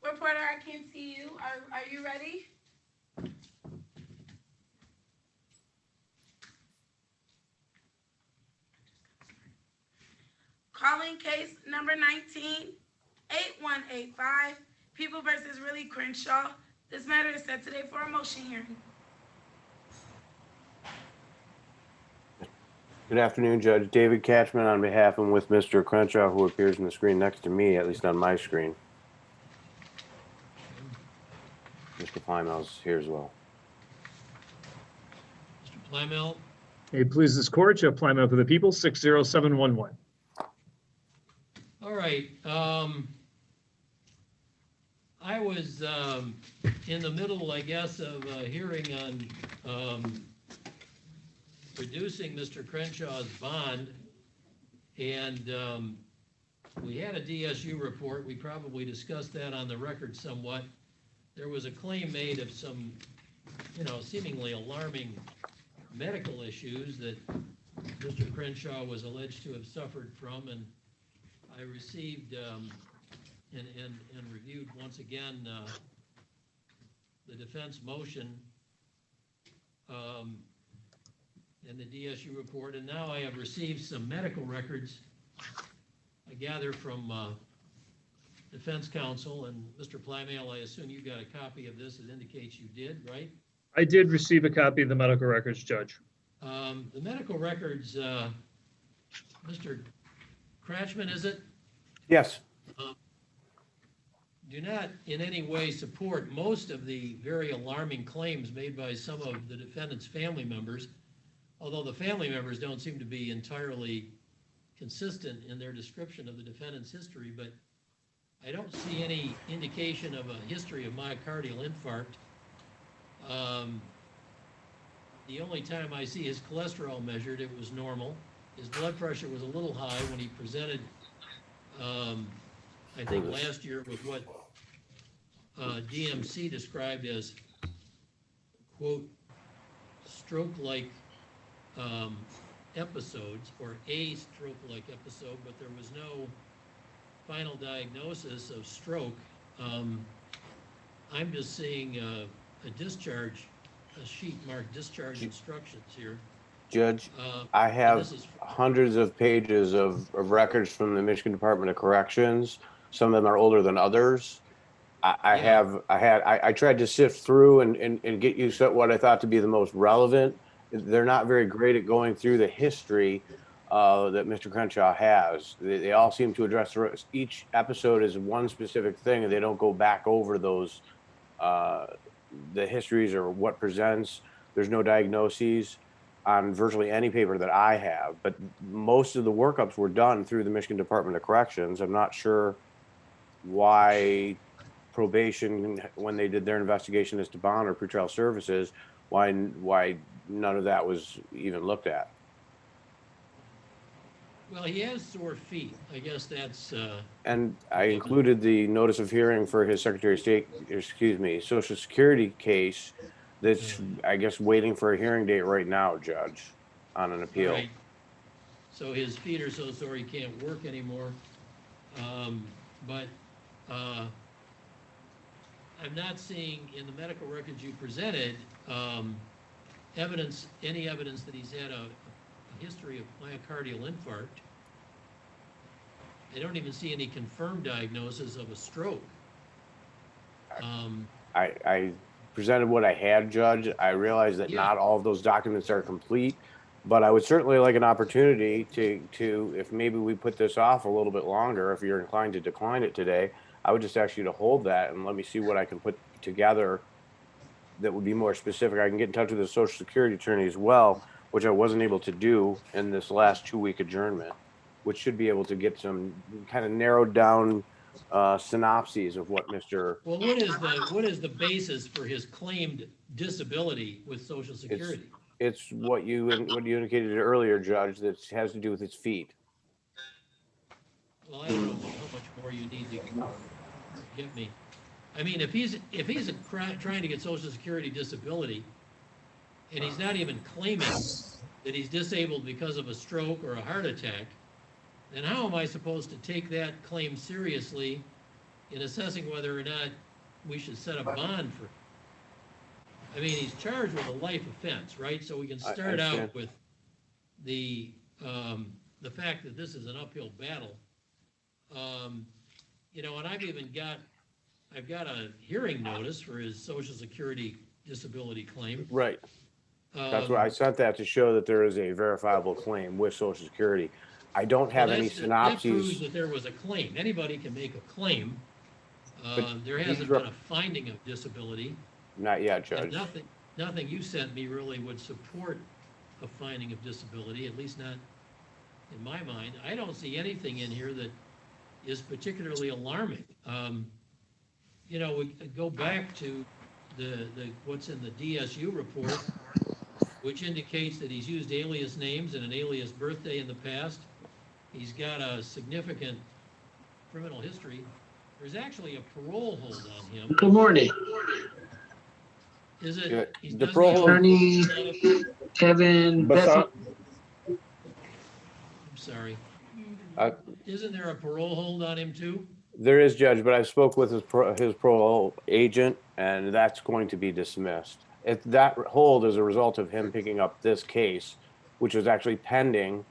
Reporter, I can't see you. Are you ready? Calling case number 19-8185, People versus Willie Crenshaw. This matter is set today for a motion hearing. Good afternoon, Judge David Catchman on behalf and with Mr. Crenshaw, who appears on the screen next to me, at least on my screen. Mr. Plymel's here as well. Mr. Plymel. Hey, please, this court, Jeff Plymouth for the people, 60711. All right. I was in the middle, I guess, of a hearing on reducing Mr. Crenshaw's bond, and we had a DSU report. We probably discussed that on the record somewhat. There was a claim made of some, seemingly alarming medical issues that Mr. Crenshaw was alleged to have suffered from, and I received and reviewed once again the defense motion and the DSU report, and now I have received some medical records, I gather, from defense counsel. And Mr. Plymale, I assume you got a copy of this. It indicates you did, right? I did receive a copy of the medical records, Judge. The medical records, Mr. Cratchman, is it? Yes. Do not in any way support most of the very alarming claims made by some of the defendant's family members, although the family members don't seem to be entirely consistent in their description of the defendant's history. But I don't see any indication of a history of myocardial infarct. The only time I see his cholesterol measured, it was normal. His blood pressure was a little high when he presented, I think last year, with what DMC described as, quote, stroke-like episodes, or a stroke-like episode, but there was no final diagnosis of stroke. I'm just seeing a discharge, a sheet marked discharge instructions here. Judge, I have hundreds of pages of records from the Michigan Department of Corrections. Some of them are older than others. I tried to sift through and get you what I thought to be the most relevant. They're not very great at going through the history that Mr. Crenshaw has. They all seem to address each episode as one specific thing, and they don't go back over those the histories or what presents. There's no diagnoses on virtually any paper that I have, but most of the workups were done through the Michigan Department of Corrections. I'm not sure why probation, when they did their investigation as to bond or pretrial services, why none of that was even looked at. Well, he has sore feet. I guess that's... And I included the notice of hearing for his Secretary of State, Social Security case that's, I guess, waiting for a hearing date right now, Judge, on an appeal. Right. So his feet are so sore he can't work anymore. But I'm not seeing in the medical records you presented any evidence that he's had a history of myocardial infarct. I don't even see any confirmed diagnosis of a stroke. I presented what I had, Judge. I realize that not all of those documents are complete, but I would certainly like an opportunity to, if maybe we put this off a little bit longer, if you're inclined to decline it today, I would just ask you to hold that and let me see what I can put together that would be more specific. I can get in touch with the Social Security attorney as well, which I wasn't able to do in this last 2-week adjournment, which should be able to get some kind of narrowed down synopses of what Mr. Well, what is the basis for his claimed disability with Social Security? It's what you indicated earlier, Judge, that has to do with his feet. Well, I don't know how much more you need to give me. I mean, if he's trying to get Social Security disability, and he's not even claiming that he's disabled because of a stroke or a heart attack, then how am I supposed to take that claim seriously in assessing whether or not we should set a bond for him? I mean, he's charged with a life offense, right? So we can I start understand. out with the fact that this is an uphill battle. You know, and I've got a hearing notice for his Social Security disability claim. Right. That's why I sent that to show that there is a verifiable claim with Social Security. I don't have any That proves synopses. that there was a claim. Anybody can make a claim. But There these hasn't are- been a finding of disability. Not yet, And Judge. nothing you sent me really would support a finding of disability, at least not in my mind. I don't see anything in here that is particularly alarming. You know, we go back to the what's in the DSU report, which indicates that he's used alias names and an alias birthday in the past. He's got a significant criminal history. There's actually a parole hold on him. Good morning, Is Yeah, it? the parole hold- Attorney Kevin Bethel. I'm sorry. Uh, Isn't there a parole hold on him too? There is, Judge, but I spoke with his parole agent, and that's going to be dismissed. That hold is a result of him picking up this case, which was actually pending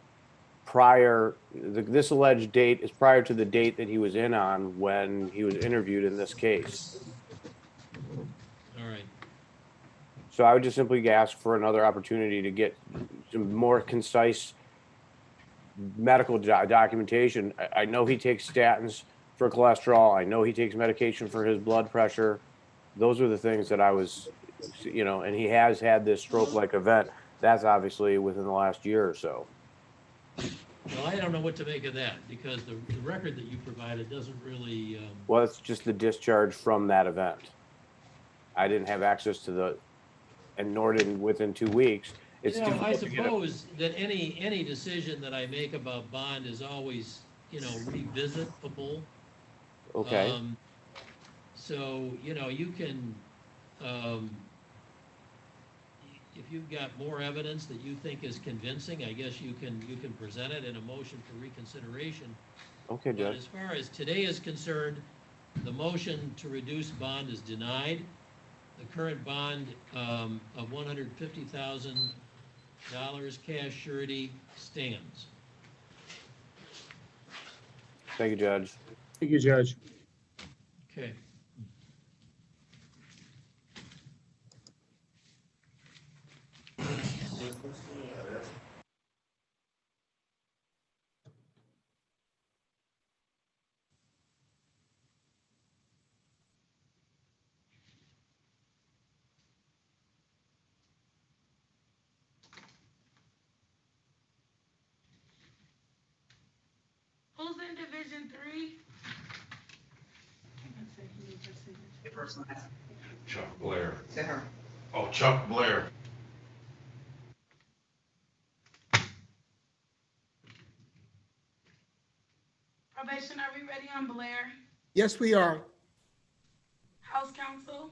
prior. This alleged date is prior to the date that he was in on when he was interviewed in this case. All right. So I would just simply ask for another opportunity to get some more concise medical documentation. I know he takes statins for cholesterol. I know he takes medication for his blood pressure. Those are the things that I was, you know, and he has had this stroke-like event. That's obviously within the last year or so. Well, I don't know what to make of that because the record that you provided doesn't really. Well, it's just the discharge from that event. I didn't have access to the, and nor did within 2 weeks. It's You know, I difficult to get suppose that any decision that I make about bond is always, you know, revisitable. Okay. So, you know, you can, if you've got more evidence that you think is convincing, I guess you can present it in a motion for reconsideration. Okay, But Judge. as far as today is concerned, the motion to reduce bond is denied. The current bond of $150,000 cash surety stands. Thank you, Judge. Thank you, Judge. Okay. Who's in Division 3? Chuck Blair. Oh, Chuck Blair. Probation, are we ready on Blair? Yes, we are. House Counsel?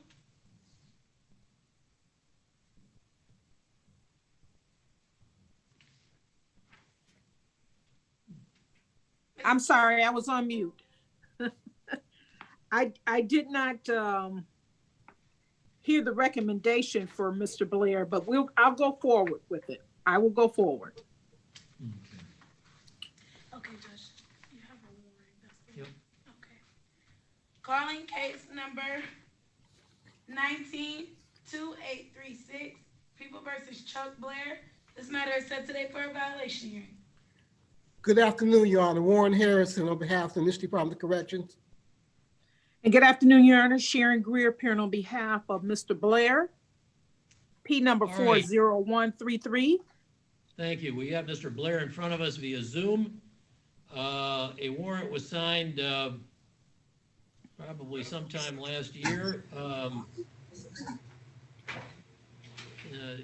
I'm sorry, I was on mute. I did not hear the recommendation for Mr. Blair, but I'll go forward with it. I will go forward. Okay, Judge, you have a warrant. That's the Yep. Okay. Calling case number 19-2836, People versus Chuck Blair. This matter is set today for a violation hearing. Good afternoon, Your Honor. Warren Harrison on behalf of the Michigan Department of Corrections. And good afternoon, Your Honor. Sharon Greer appearing on behalf of Mr. Blair. P number All right. 40133. Thank you. We have Mr. Blair in front of us via Zoom. A warrant was signed probably sometime last year.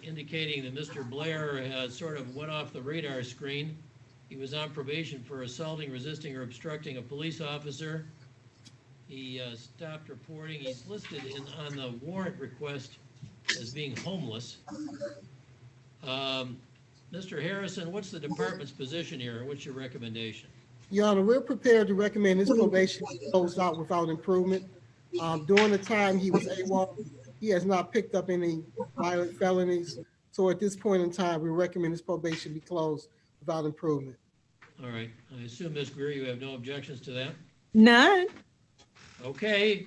indicating that Mr. Blair sort of went off the radar screen. He was on probation for assaulting, resisting, or obstructing a police officer. He stopped reporting. He's listed on the warrant request as being homeless. Mr. Harrison, what's the department's position here? What's your recommendation? Your Honor, we're prepared to recommend his probation be closed out without improvement. During the time he was AWOL, he has not picked up any violent felonies. So at this point in time, we recommend his probation be closed without improvement. All right. I assume, Ms. Greer, you have no objections to that? None. Okay.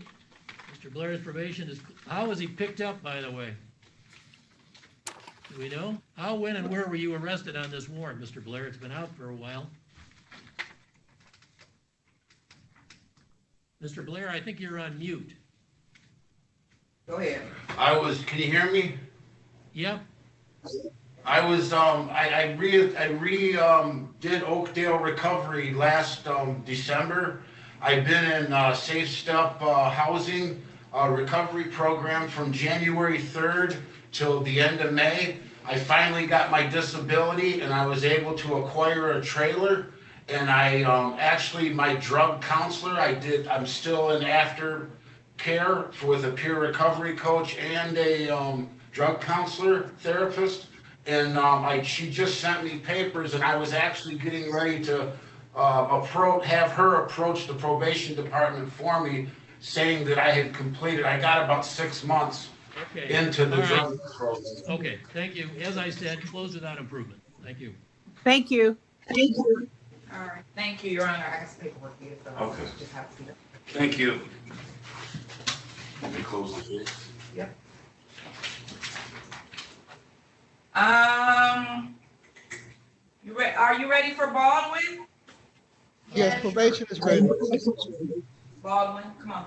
Mr. Blair's probation is, how was he picked up, by the way? Do we know? How, when, and where were you arrested on this warrant, Mr. Blair? It's been out for a while. Mr. Blair, I think you're on mute. Go ahead. Can you hear me? Yep. I was, I did Oakdale Recovery last, December. I've been in, Safe Step, Housing, recovery program from January 3rd till the end of May. I finally got my disability and I was able to acquire a trailer. And I, actually, my drug counselor, I'm still in aftercare with a peer recovery coach and a, drug counselor therapist. And, she just sent me papers and I was actually getting ready to, have her approach the probation department for me, saying that I had completed, I got about 6 months Okay. into the All right. drug program. Okay, thank you. As I said, close without improvement. Thank you. Thank you. All right, thank you, Your Honor. I got some paperwork here, so Okay. just have to see it. Thank you. Let me close the case. Yep. Are you ready for Baldwin? Yes, probation is ready. Baldwin, come on.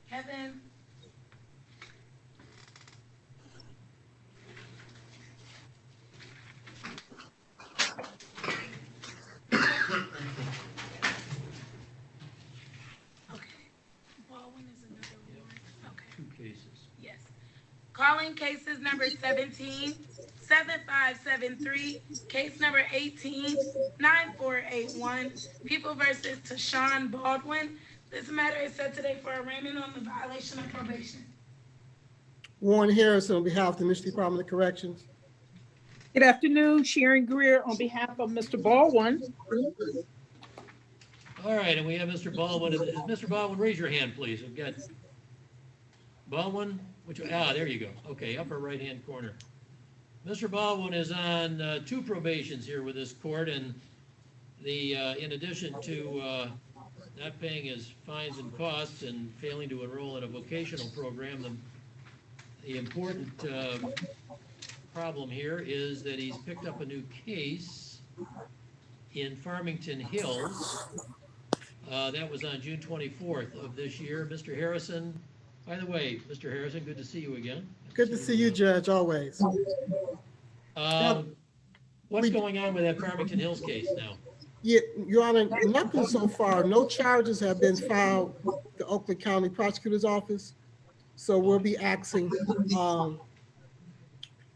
Kevin, okay. Baldwin is another warrant. Okay, 2 cases. yes. Calling cases number 17, 7573, case number 18, 9481, People versus Tashawn Baldwin. This matter is set today for arraignment on the violation of probation. Warren Harrison on behalf of the Michigan Department of Corrections. Good afternoon, Sharon Greer on behalf of Mr. Baldwin. All right, and we have Mr. Baldwin. Mr. Baldwin, raise your hand, please. We've got Baldwin, there you go. Okay, upper right-hand corner. Mr. Baldwin is on 2 probations here with this court, and in addition to not paying his fines and costs and failing to enroll in a vocational program, the important problem here is that he's picked up a new case in Farmington Hills. That was on June 24th of this year. Mr. Harrison, by the way, Mr. Harrison, good to see you again. Good to see you, Judge, always. What's going on with that Farmington Hills case now? Yeah, Your Honor, nothing so far. No charges have been filed with the Oakland County Prosecutor's Office. So we'll be asking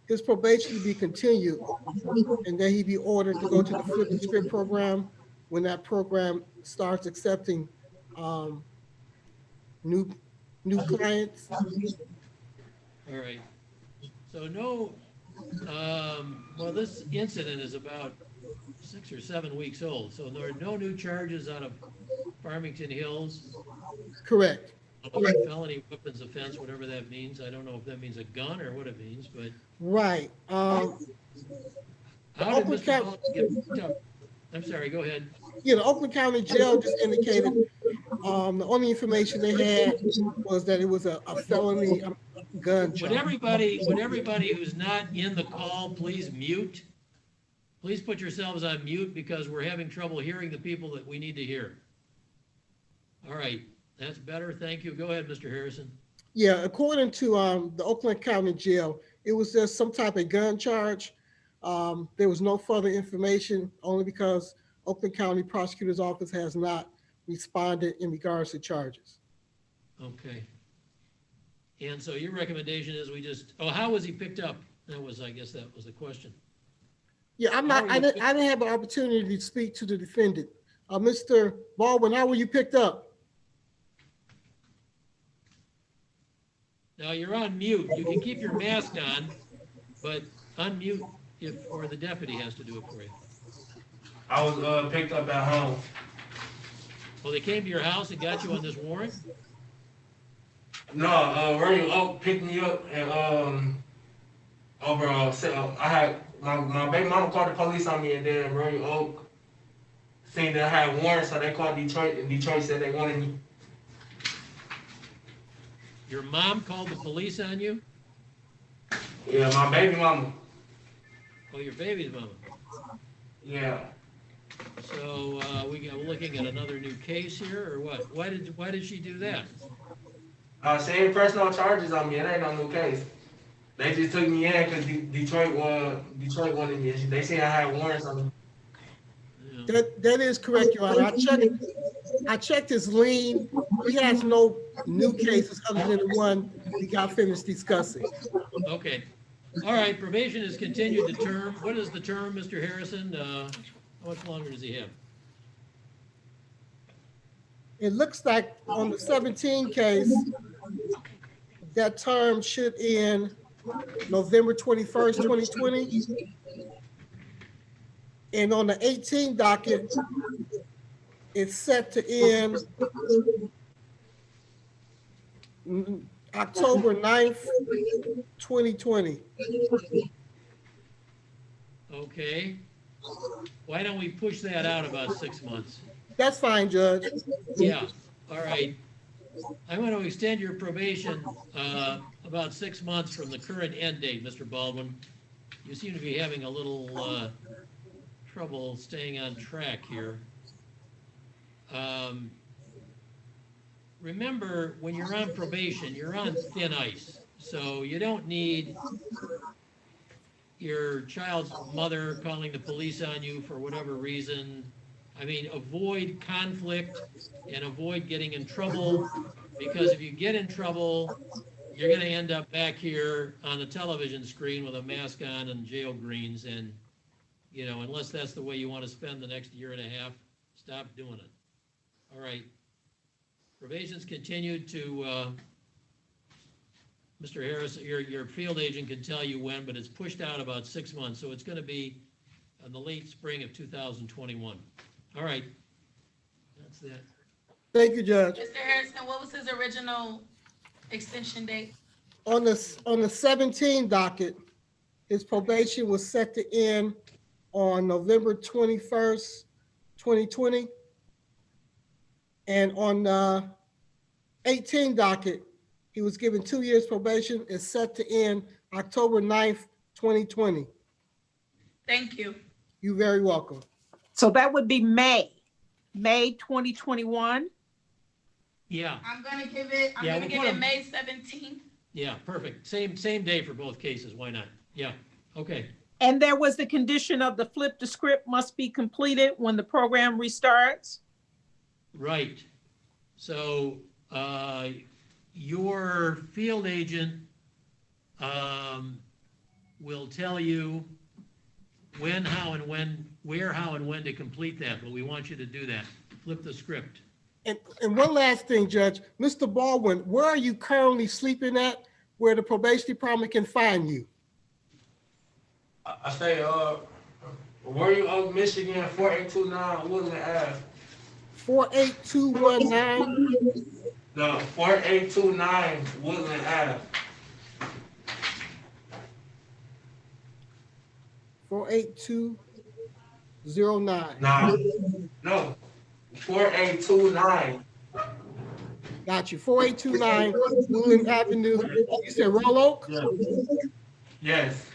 his probation to be continued, and then he'd be ordered to go to the Flip the Script program when that program starts accepting new clients. All right. So no, well, this incident is about 6 or 7 weeks old, so there are no new charges out of Farmington Hills. Correct. Felony weapons offense, whatever that means. I don't know if that means a gun or what it means, but Right. how did Mr. Baldwin get picked up? I'm sorry, go ahead. Yeah, the Oakland County Jail just indicated the only information they had was that it was a felony, gun Would charge. everybody who's not in the call, please mute? Please put yourselves on mute because we're having trouble hearing the people that we need to hear. All right, that's better. Thank you. Go ahead, Mr. Harrison. Yeah, according to the Oakland County Jail, it was just some type of gun charge. There was no further information, only because Oakland County Prosecutor's Office has not responded in regards to charges. Okay. And so your recommendation is we just, oh, how was he picked up? I guess that was the question. Yeah, I didn't have an opportunity to speak to the defendant. Mr. Baldwin, how were you picked up? Now you're on mute. You can keep your mask on, but unmute or the deputy has to do it for you. I was picked up at home. Well, they came to your house and got you on this warrant? No, William Oak picked me up and over I had my baby mama called the police on me, and then William Oak seen that I had warrants, so they called Detroit, and Detroit said they wanted me. Your mom called the police on you? Yeah, my baby mama. Oh, your baby's mama. Yeah. So we're looking at another new case here, or what? Why did she do that? Same personal charges on me. It ain't no new case. They just took me in because Detroit wanted me. They said I had warrants on me. Yeah. That is correct, Your Honor. I checked his lien. He has no new cases other than the one we got finished discussing. Okay. All right, probation has continued the term. What is the term, Mr. Harrison? How much longer does he have? It looks like on the 17 case, that term should end November 21st, 2020. And on the 18 docket, it's set to end October 9th, 2020. Okay. Why don't we push that out about 6 months? That's fine, Judge. Yeah, all right. I'm going to extend your probation about 6 months from the current end date, Mr. Baldwin. You seem to be having a little trouble staying on track here. Remember, when you're on probation, you're on thin ice. So you don't need your child's mother calling the police on you for whatever reason. I mean, avoid conflict and avoid getting in trouble, because if you get in trouble, you're going to end up back here on the television screen with a mask on and jail greens. And, you know, unless that's the way you want to spend the next year and a half, stop doing it. All right. Probation's continued to, Mr. Harris, your field agent can tell you when, but it's pushed out about 6 months. So it's going to be in the late spring of 2021. All right. That's that. Thank you, Judge. Mr. Harrison, what was his original extension date? On the 17 docket, his probation was set to end on November 21st, 2020. And on the 18 docket, he was given 2 years probation. It's set to end October 9th, 2020. Thank you. You're very welcome. So that would be May 2021. Yeah. I'm gonna give it May 17th. Yeah, perfect. Same day for both cases. Why not? Yeah. Okay. And there was the condition of the flip the script must be completed when the program restarts. Right. So your field agent will tell you when, how, and when, where, how, and when to complete that. But we want you to do that. Flip the script. And one last thing, Judge. Mr. Baldwin, where are you currently sleeping at where the probation department can find you? I stay William Oak, Michigan, 4829 Woodland Ave. 48219? No, 4829 Woodland Ave. 48209. No, 4829. Got you. 4829 Woodland Avenue. You said Royal Oak? Yes.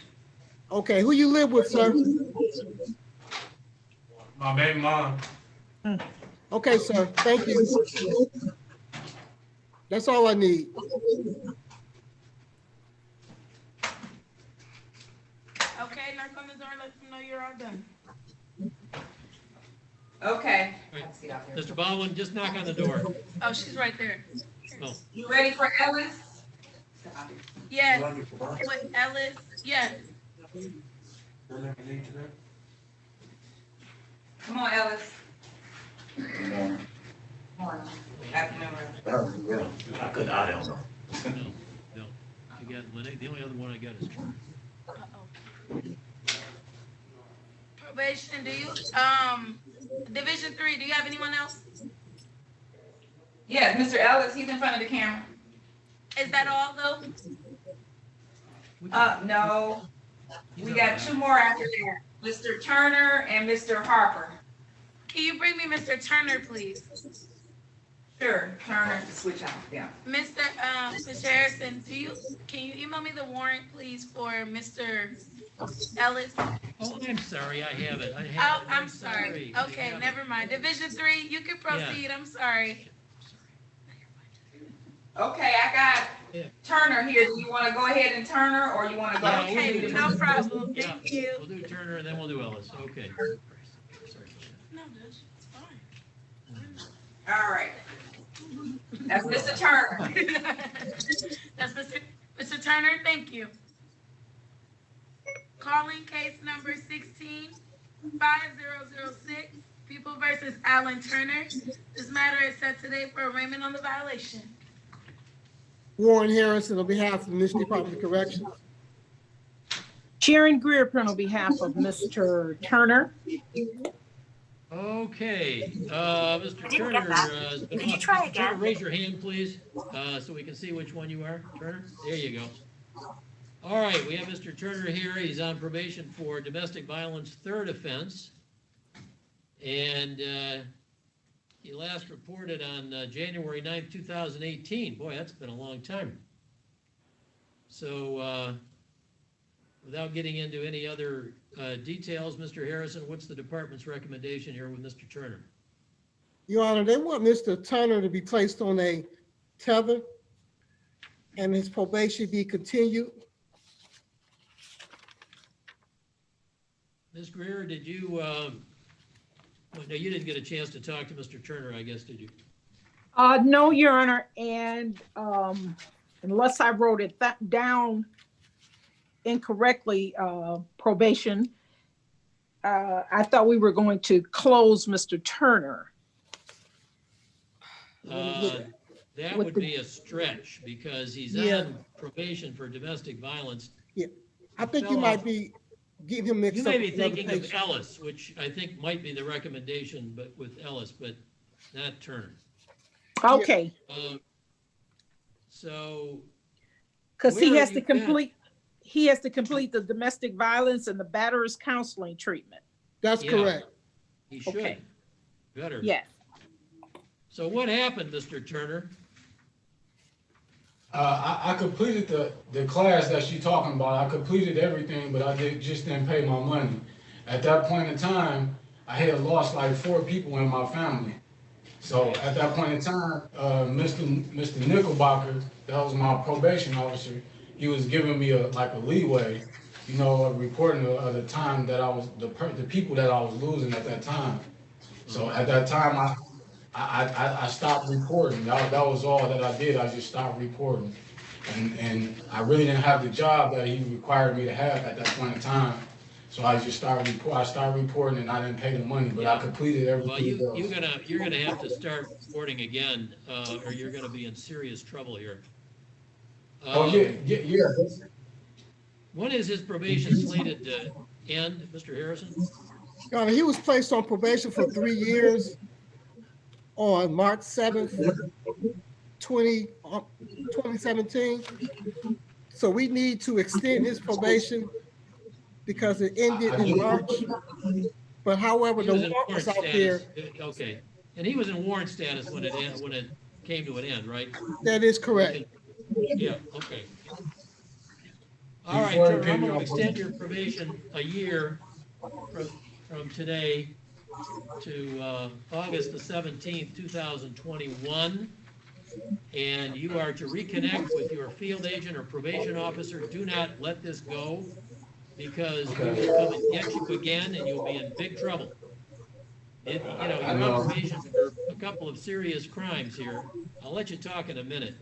Okay, who you live with, sir? My baby mom. Okay, sir. Thank you. That's all I need. Okay, knock on the door and let them know you're all done. Okay. Right. Let's get out there. Mr. Baldwin, just knock on the door. Oh, she's right there. Oh, You ready for Ellis? Yes. With Ellis, yes. Come on, Ellis. Come on. Afternoon. no, no. You got Lene, the only other one I got is Turner. Probation, do you, Division 3, do you have anyone else? Yes, Mr. Ellis, he's in front of the camera. Is that all though? No, we got two more after that. Mr. Turner and Mr. Harper. Can you bring me Mr. Turner, please? Sure, Turner, switch out, yeah. Mr. Harrison, can you email me the warrant, please, for Mr. Ellis? Oh, I'm sorry, I have it. Oh, I'm sorry. I Okay, have it. never mind. Division 3, you can proceed. I'm sorry. Okay, I got Turner here. Do you want to go ahead and Turner, or you want to go? Yeah, Okay, we'll do no Turner. problem. Yeah, Thank you. We'll do Turner and then we'll do Ellis. Okay. Sorry. No, Dutch, it's fine. All right. That's Mr. Turner. That's Mr. Turner, thank you. Calling case number 16-5006, People versus Alan Turner. This matter is set today for arraignment on the violation. Warren Harrison on behalf of the Michigan Department of Corrections. Sharon Greer, on behalf of Mr. Turner. Okay, Mr. Turner. Could you try again? Turner, raise your hand, please, so we can see which one you are. Turner, there you go. All right, we have Mr. Turner here. He's on probation for domestic violence third offense. And he last reported on January 9th, 2018. Boy, that's been a long time. So without getting into any other details, Mr. Harrison, what's the department's recommendation here with Mr. Turner? Your Honor, they want Mr. Turner to be placed on a tether and his probation be continued. Ms. Greer, did you, well, no, you didn't get a chance to talk to Mr. Turner, I guess, did you? No, Your Honor, and unless I wrote it down incorrectly, probation, I thought we were going to close Mr. Turner. That would be a stretch because he's on probation for domestic violence. Yeah, I think you might be getting him mixed You up. may be with another thinking of patient. Ellis, which I think might be the recommendation, but with Ellis, but not Turner. Okay, So, because he Where has are to you at? complete the domestic violence and the batterer's counseling treatment. That's Yeah. correct. he should, Okay. better. Yes. So what happened, Mr. Turner? I completed the class that she's talking about. I completed everything, but I just didn't pay my money. At that point in time, I had lost like 4 people in my family. So at that point in time, Mr. Nickelbacker, that was my probation officer, he was giving me a leeway, reporting the time that I was, the people that I was losing at that time. So at that time, I stopped reporting. That was all that I did. I just stopped reporting. And I really didn't have the job that he required me to have at that point in time. So I just started reporting and I didn't pay the money, but I completed everything Well, else. you're gonna have to start reporting again, or you're gonna be in serious trouble here. Oh, yeah. When is his probation slated to end, Mr. Harrison? Your Honor, he was placed on probation for 3 years on March 7th, 2017. So we need to extend his probation because it ended in March. But however, He the was in warrant was out warrant there. status. Okay, and he was in warrant status when it came to an end, right? That is correct. Yeah, okay. All right, Before they Trevor, pay I'm me gonna off, extend your probation a year from today to August the 17th, 2021. And you are to reconnect with your field agent or probation officer. Do not let this go, because we okay, will come and get you again and you'll be in big trouble. I You're on know. probation for a couple of serious crimes here. I'll let you talk in a minute.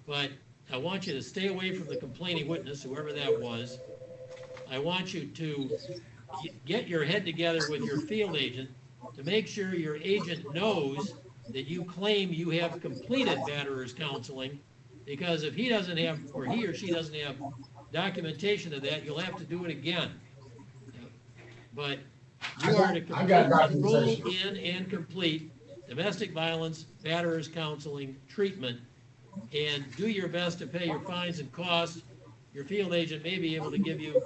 But I want you to stay away from the complaining witness, whoever that was. I want you to get your head together with your field agent to make sure your agent knows that you claim you have completed batterer's counseling, because if he doesn't have, or he or she doesn't have documentation of that, you'll have to do it again. But you are to I got enroll documentation. in and complete domestic violence batterer's counseling treatment, and do your best to pay your fines and costs. Your field agent may be able to give you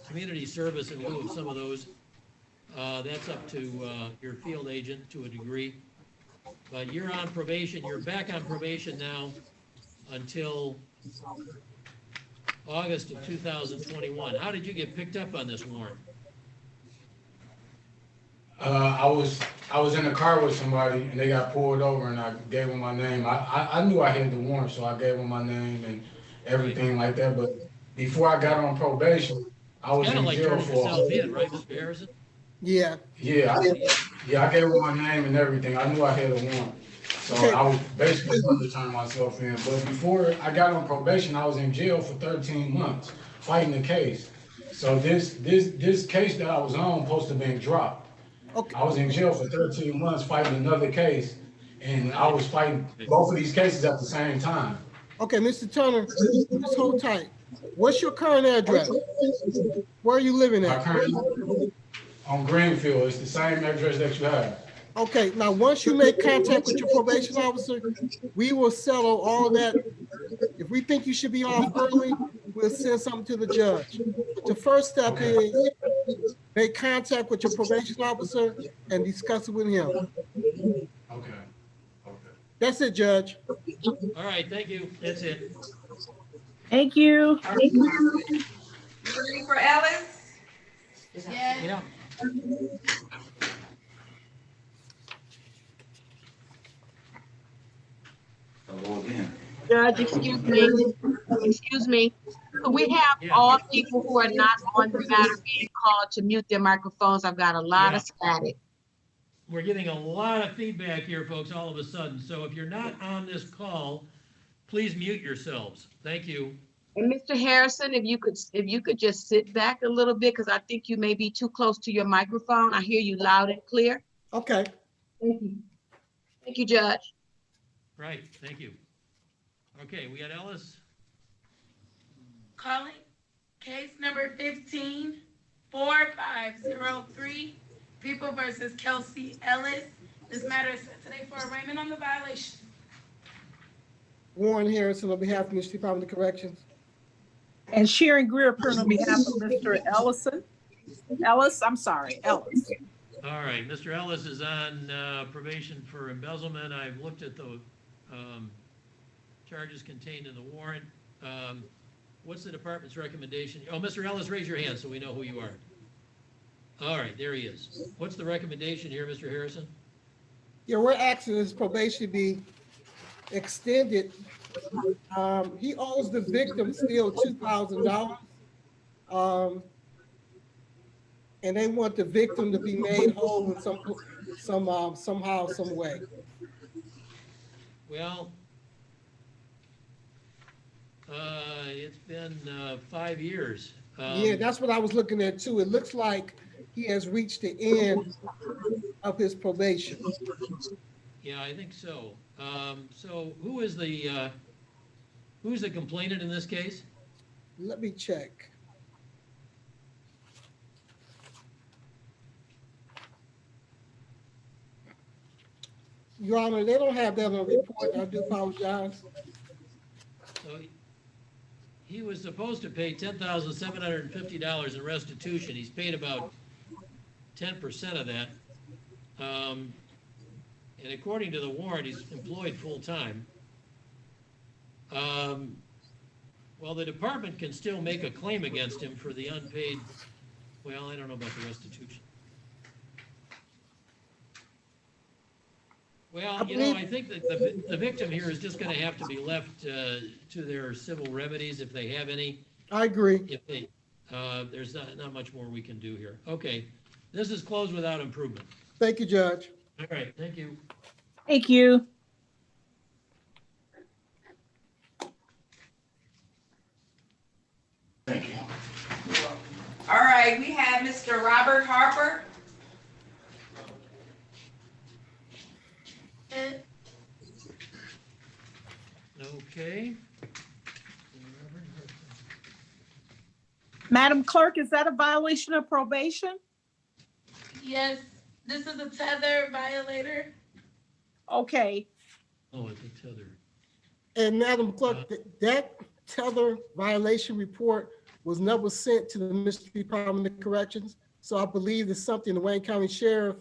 community service in lieu of some of those. That's up to your field agent to a degree. But you're on probation. You're back on probation now until August of 2021. How did you get picked up on this warrant? I was in a car with somebody and they got pulled over and I gave them my name. I knew I had the warrant, so I gave them my name and everything like that. But before I got on probation, I It's was kind of in like jail turning for. yourself in, right, Mr. Harrison? Yeah. Yeah, I gave them my name and everything. I knew I had a warrant. So Okay. I was basically going to turn myself in. But before I got on probation, I was in jail for 13 months fighting the case. So this case that I was on supposed to have been dropped. Okay. I was in jail for 13 months fighting another case, and I was fighting both of these cases at the same time. Okay, Mr. Turner, just hold tight. What's your current address? Where are you living My at? current on Greenfield, it's the same address that you have. Okay, now once you make contact with your probation officer, we will settle all that. If we think you should be off early, we'll send something to the judge. But the first step Okay. is make contact with your probation officer and discuss it with him. Okay. Okay. That's it, Judge. All right, thank you. That's it. Thank you. You ready for Ellis? Yeah. Yeah. Hello again. Judge, excuse me. Excuse me. Could we have Yeah. all people who are not on the matter being called to mute their microphones? I've got a lot of static. We're getting a lot of feedback here, folks, all of a sudden. So if you're not on this call, please mute yourselves. Thank you. And Mr. Harrison, if you could just sit back a little bit, because I think you may be too close to your microphone. I hear you loud and clear. Okay. Thank you. Thank you, Judge. Right, thank you. Okay, we got Ellis. Calling case number 15-4503, People versus Kelsey Ellis. This matter is set today for arraignment on the violation. Warren Harrison on behalf of the Department of Corrections. And Sharon Greer, appearing on behalf of Mr. Ellis. All right, Mr. Ellis is on probation for embezzlement. I've looked at the charges contained in the warrant. What's the department's recommendation? Oh, Mr. Ellis, raise your hand so we know who you are. All right, there he is. What's the recommendation here, Mr. Harrison? Yeah, we're asking his probation be extended. He owes the victim still $2,000. And they want the victim to be made whole in somehow, some way. Well, it's been 5 years. Yeah, that's what I was looking at too. It looks like he has reached the end of his probation. Yeah, I think so. So who's the complainant in this case? Let me check. Your Honor, they don't have that on the report. I do apologize. So he was supposed to pay $10,750 in restitution. He's paid about 10% of that. and according to the warrant, he's employed full-time. Well, the department can still make a claim against him for the unpaid, well, I don't know about the restitution. Well, you know, I think that the victim here is just gonna have to be left to their civil remedies if they have any. I agree. If they, there's not much more we can do here. Okay, this is closed without improvement. Thank you, Judge. All right, thank you. Thank you. Thank you. All right, we have Mr. Robert Harper. Okay. Madam Clerk, is that a violation of probation? Yes, this is a tether violator. Okay, Oh, it's a tether. And Madam Clerk, that tether violation report was never sent to the Mississippi Department of Corrections. So I believe it's something the Wayne County Sheriff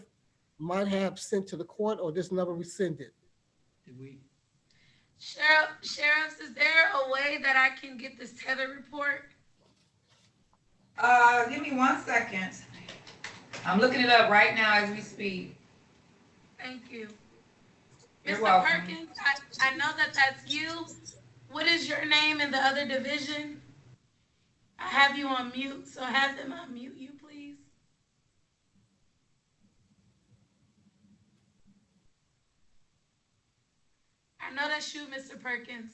might have sent to the court or just never rescinded. Did we? Sheriffs, is there a way that I can get this tether report? Give me 1 second. I'm looking it up right now as we speak. Thank you. You're Mr. welcome. Perkins, I know that that's you. What is your name in the other division? I have you on mute, so have them unmute you, please. I know that's you, Mr. Perkins.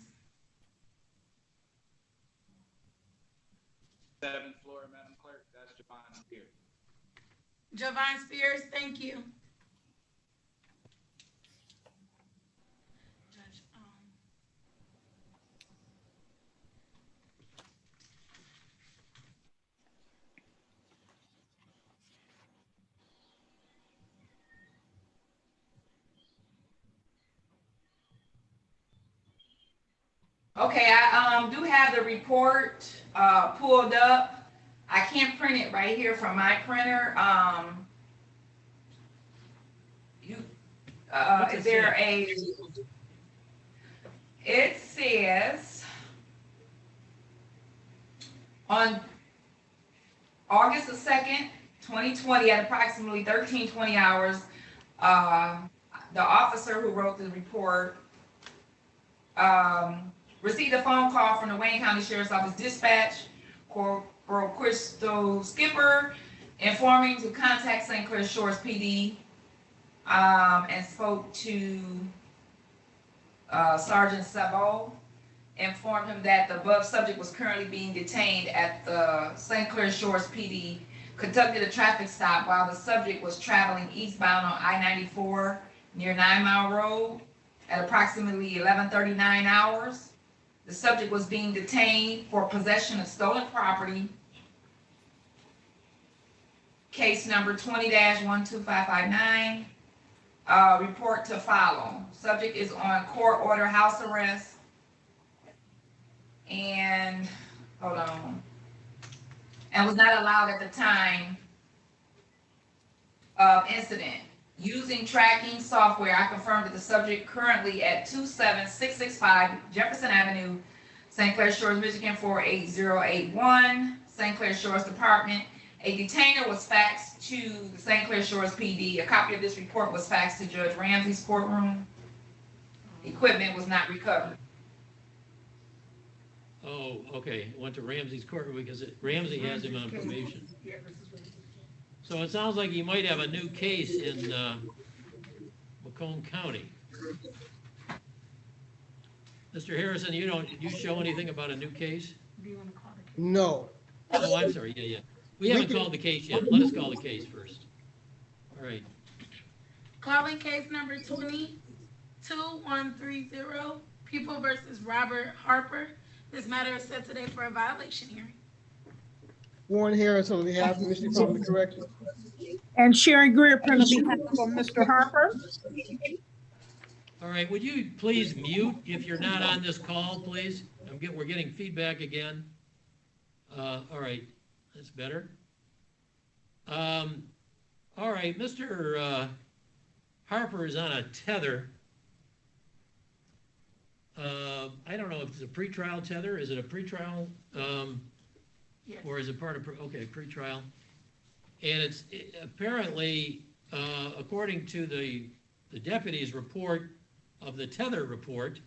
7th floor, Madam Clerk, that's Javon Spears. Javon Spears, thank you. Judge, Okay, I do have the report pulled up. I can't print it right here from my printer. Is there a? It says on August the 2nd, 2020, at approximately 13:20 hours, the officer who wrote the report received a phone call from the Wayne County Sheriff's Office dispatch, Corporal Crystal Skipper, informing to contact St. Clair Shores PD, and spoke to Sergeant Sabo, informed him that the above subject was currently being detained at the St. Clair Shores PD, conducted a traffic stop while the subject was traveling eastbound on I-94 near 9 Mile Road at approximately 11:39 hours. The subject was being detained for possession of stolen property. Case number 20-12559. Report to follow. Subject is on court order house arrest. And, hold on. And was not allowed at the time of incident. Using tracking software, I confirmed that the subject currently at 27665 Jefferson Avenue, St. Clair Shores, Michigan 48081, St. Clair Shores Department. A detainer was faxed to the St. Clair Shores PD. A copy of this report was faxed to Judge Ramsey's courtroom. Equipment was not recovered. Oh, okay, went to Ramsey's court because Ramsey has him on probation. So it sounds like you might have a new case in Macomb County. Mr. Harrison, did you show anything about a new case? No. Oh, I'm sorry, yeah. We haven't called the case yet. Let us call the case first. All right. calling case number 22130, People versus Robert Harper. This matter is set today for a violation hearing. Warren Harris on behalf of the Michigan Department of Corrections. and Sharon Greer, on behalf of Mr. Harper. All right, would you please mute if you're not on this call, please? We're getting feedback again. All right, that's better. All right, Mr. Harper is on a tether. I don't know if it's a pretrial tether. Is it a pretrial? Yes. Or is it part of, okay, pretrial? And it's apparently, according to the deputy's report of the tether report,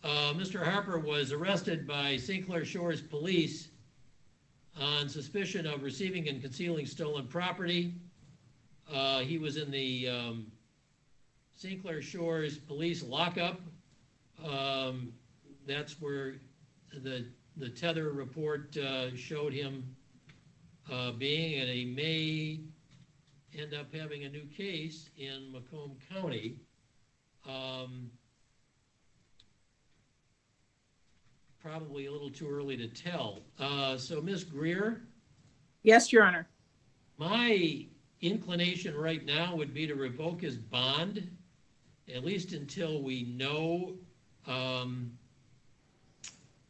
Mr. Harper was arrested by St. Clair Shores Police on suspicion of receiving and concealing stolen property. He was in the St. Clair Shores Police lockup. That's where the tether report showed him being, and he may end up having a new case in Macomb County. Probably a little too early to tell. So Ms. Greer? Yes, Your Honor. My inclination right now would be to revoke his bond, at least until we know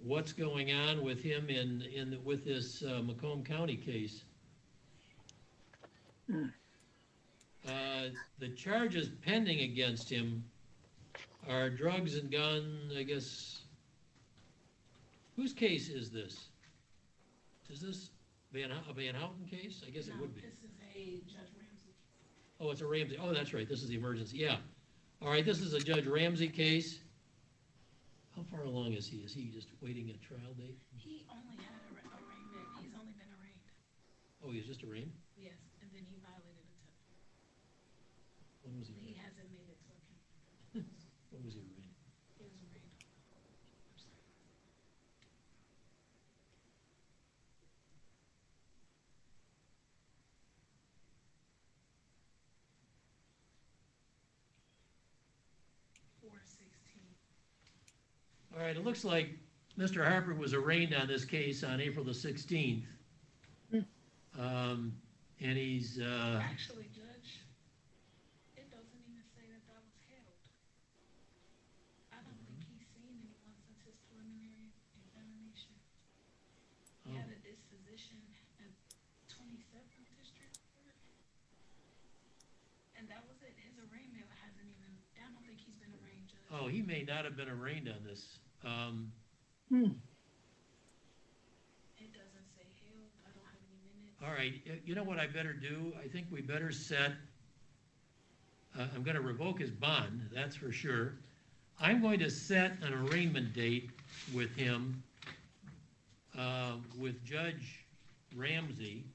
what's going on with him with this Macomb County case. The charges pending against him are drugs and gun, I guess. Whose case is this? Is this a Van Houten case? I guess it would be. This is a Judge Ramsey. Oh, it's a Ramsey. Oh, that's right. This is the emergency. Yeah. All right. This is a Judge Ramsey case. How far along is he? Is he just waiting a trial date? He only had a arraignment. He's only been arraigned. Oh, he's just arraigned? Yes, and then he violated a tether. When was he He arraigned? hasn't made it to a county. When was he arraigned? He was arraigned. 4/16. All right. It looks like Mr. Harper was arraigned on this case on April the 16th. And he's... Actually, Judge, it doesn't even say that that was held. I don't think he's seen anyone since his preliminary examination. He had a disposition at 27th District Court. And that was it. His arraignment hasn't even, I don't think he's been arraigned, Judge. Oh, he may not have been arraigned on this. It doesn't say held. I don't have any minutes. All right, you know what I better do? I think we better set, I'm gonna revoke his bond, that's for sure. I'm going to set an arraignment date with him, with Judge Ramsey,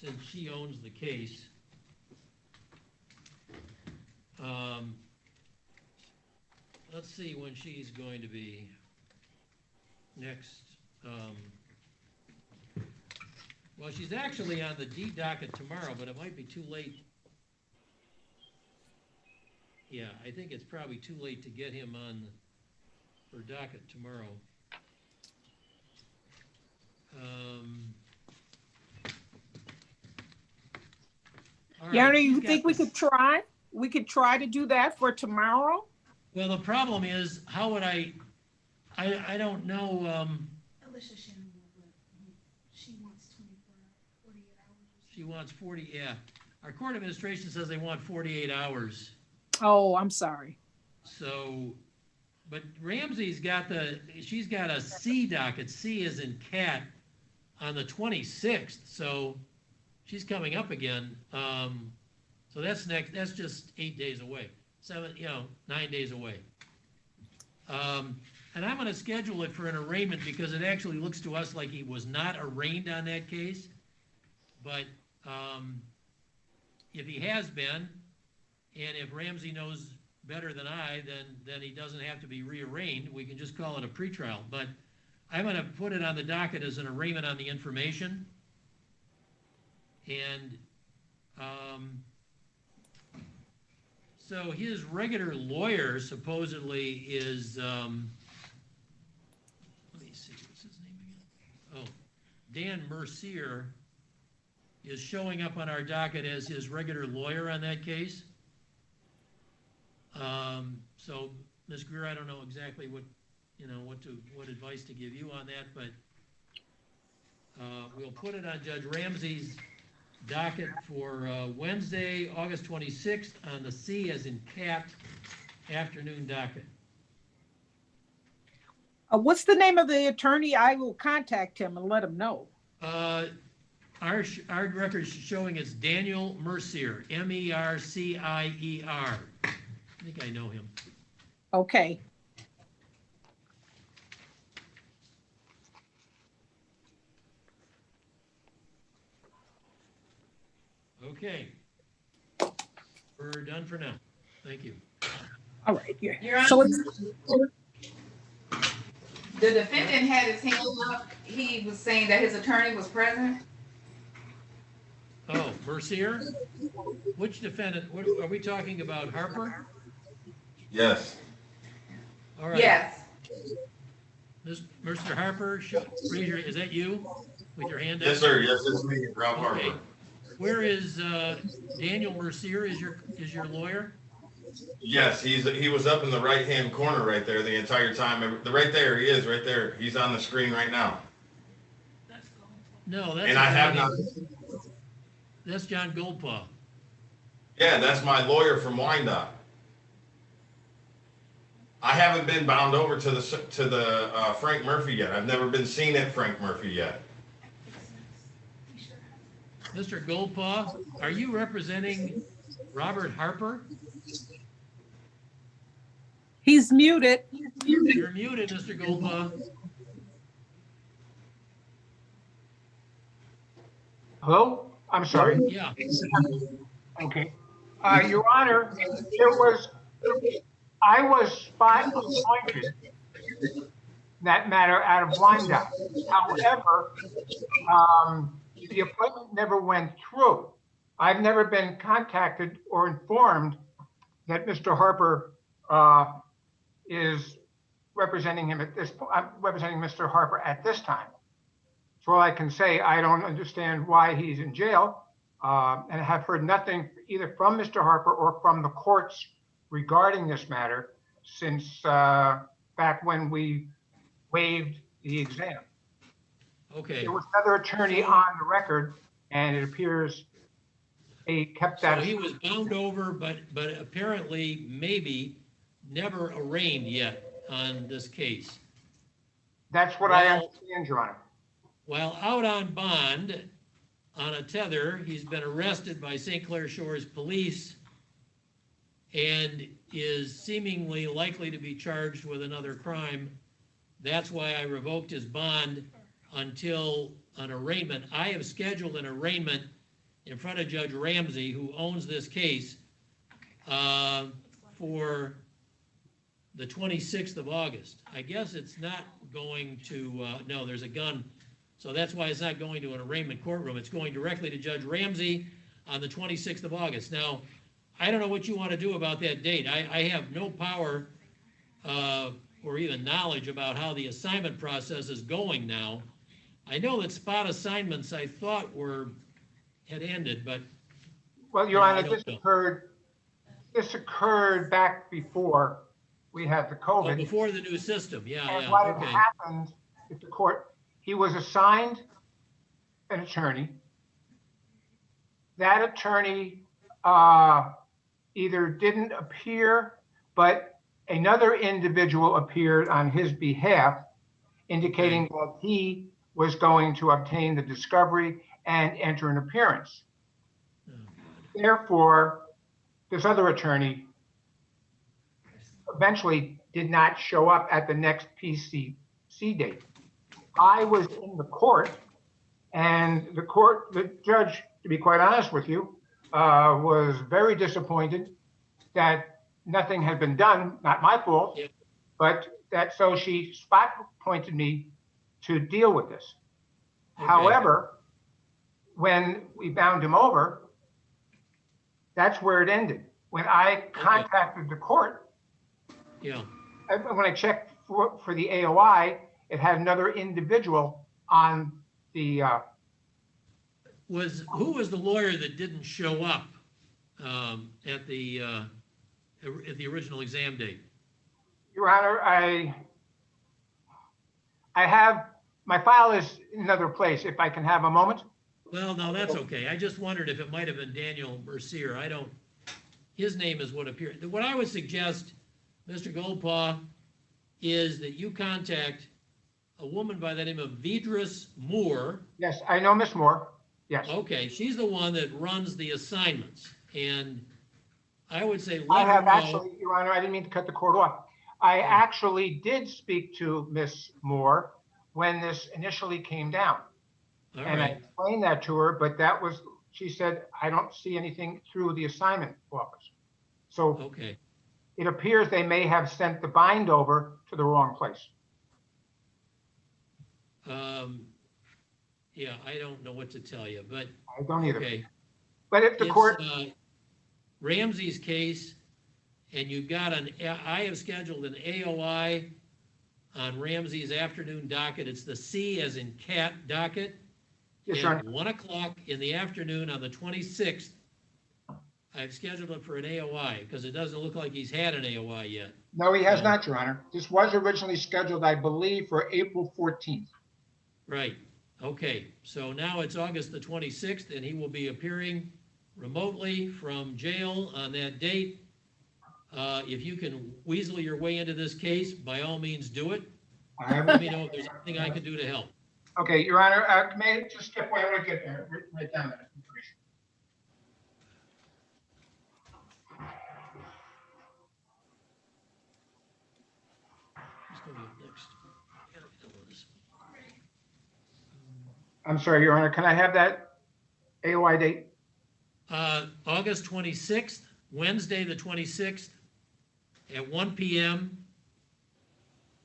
since she owns the case. Let's see when she's going to be next. Well, she's actually on the D docket tomorrow, but it might be too late. Yeah, I think it's probably too late to get him on her docket tomorrow. All Your right, Honor, she's you got think we this- could try? We could try to do that for tomorrow? Well, the problem is, how would I don't know, Alicia Shannon, she wants 48 hours. she wants 40, yeah. Our court administration says they want 48 hours. Oh, I'm sorry. So, but Ramsey's got she's got a C docket, C is in cat, on the 26th, so she's coming up again. So that's just 8 days away, 9 days away. And I'm gonna schedule it for an arraignment because it actually looks to us like he was not arraigned on that case. But, if he has been, and if Ramsey knows better than I, then he doesn't have to be rearraigned. We can just call it a pretrial. But I'm going to put it on the docket as an arraignment on the information. And so his regular lawyer supposedly is, let me see, what's his name again? Oh, Dan Mercier is showing up on our docket as his regular lawyer on that case. So, Ms. Greer, I don't know exactly what advice to give you on that, but we'll put it on Judge Ramsey's docket for Wednesday, August 26th on the C as in cat afternoon docket. What's the name of the attorney? I will contact him and let him know. Our record is showing it's Daniel Mercier, Mercier. I think I know him. Okay. Okay. We're done for now. Thank you. All right. Yeah. Your Honor, So it's, the defendant had his hand up. He was saying that his attorney was present. Oh, Mercier? Which defendant? What are we talking about? Harper? Yes. All right. Yes. Mr. Harper, raise your, is that you with your hand up? Yes, sir. Yes, it's me, Ralph Okay. Harper. Where is Daniel Mercier? Is your lawyer? Yes, he was up in the right-hand corner right there the entire time. Right there, he is right there. He's on the screen right now. No, that's And I have not. That's John Goldpaw. Yeah, that's my lawyer from Wyandotte. I haven't been bound over to the Frank Murphy yet. I've never been seen at Frank Murphy yet. Mr. Goldpaw, are you representing Robert Harper? he's muted. You're muted, Mr. Goldpaw. Hello? I'm sorry. Yeah. Okay. Your Honor, I was spot appointed in that matter out of Wyandotte. However, the appointment never went through. I've never been contacted or informed that Mr. Harper is representing him at this point. I'm representing Mr. Harper at this time. So all I can say, I don't understand why he's in jail, and have heard nothing either from Mr. Harper or from the courts regarding this matter since back when we waived the exam. Okay. There was another attorney on the record, and it appears they kept that. So he was bound over, but apparently maybe never arraigned yet on this case. That's what I understand, Your Honor. While out on bond on a tether, he's been arrested by St. Clair Shores police and is seemingly likely to be charged with another crime. That's why I revoked his bond until an arraignment. I have scheduled an arraignment in front of Judge Ramsey, who owns this case, for the 26th of August. I guess it's not going to, no, there's a gun. So that's why it's not going to an arraignment courtroom. It's going directly to Judge Ramsey on the 26th of August. Now, I don't know what you want to do about that date. I have no power or even knowledge about how the assignment process is going now. I know that spot assignments I thought had ended, but well, Your Honor, this occurred back before we had the COVID. Oh, before the new system, yeah. And what Okay. had happened at the court, he was assigned an attorney. That attorney either didn't appear, but another individual appeared on his behalf, indicating that he was going to obtain the discovery and enter an appearance. Therefore, this other attorney eventually did not show up at the next PCC date. I was in the court, and the judge, to be quite honest with you, was very disappointed that nothing had been done, not my fault, but so she spot pointed me to deal with this. Okay. However, when we bound him over, that's where it ended. When I contacted the court, when I checked for the AOI, it had another individual on the. Who was the lawyer that didn't show up at the original exam date? Your Honor, I have my file is in another place. If I can have a moment. Well, no, that's okay. I just wondered if it might have been Daniel Mercier. I don't, his name is what appeared. What I would suggest, Mr. Goldpaw, is that you contact a woman by the name of Vidris Moore. Yes, I know Miss Moore. Yes. Okay, she's the one that runs the assignments. And I would say I let her have know. actually, Your Honor, I didn't mean to cut the cord off. I actually did speak to Miss Moore when this initially came down. All And I right, explained that to her, but that was, she said, I don't see anything through the assignment office. So okay. it appears they may have sent the bind over to the wrong place. Yeah, I don't know what to tell you, but I don't either. okay. But if the It's, court, Ramsey's case, and you've got I have scheduled an AOI on Ramsey's afternoon docket. It's the C as in cat docket. yes, Your At Honor. 1 o'clock in the afternoon on the 26th, I've scheduled it for an AOI because it doesn't look like he's had an AOI yet. No, he has No. not, Your Honor. This was originally scheduled, I believe, for April 14th. Right, okay, so now it's August the 26th, and he will be appearing remotely from jail on that date. If you can weasel your way into this case, by all means do it. Let me know if there's anything I can do to help. Okay, Your Honor, may I just skip where I want to get there, right down that information. Who's going up next? I gotta get done with this. I'm sorry, Your Honor, can I have that AOI date? August 26th, Wednesday, the 26th, at 1 p.m.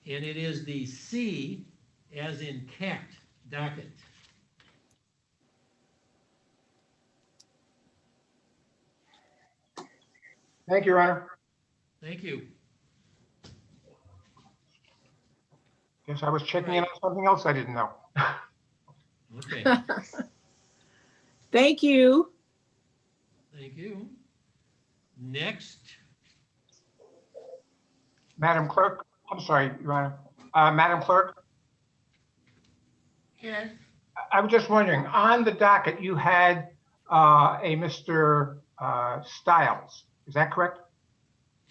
And it is the C as in cat docket. Thank you, Your Honor. Thank you. Guess I was checking in on something else I didn't know. Okay, Thank you. thank you. Next, Madam Clerk, I'm sorry, Your Honor. Madam Clerk, Yes. I was just wondering, on the docket, you had a Mr. Stiles. Is that correct?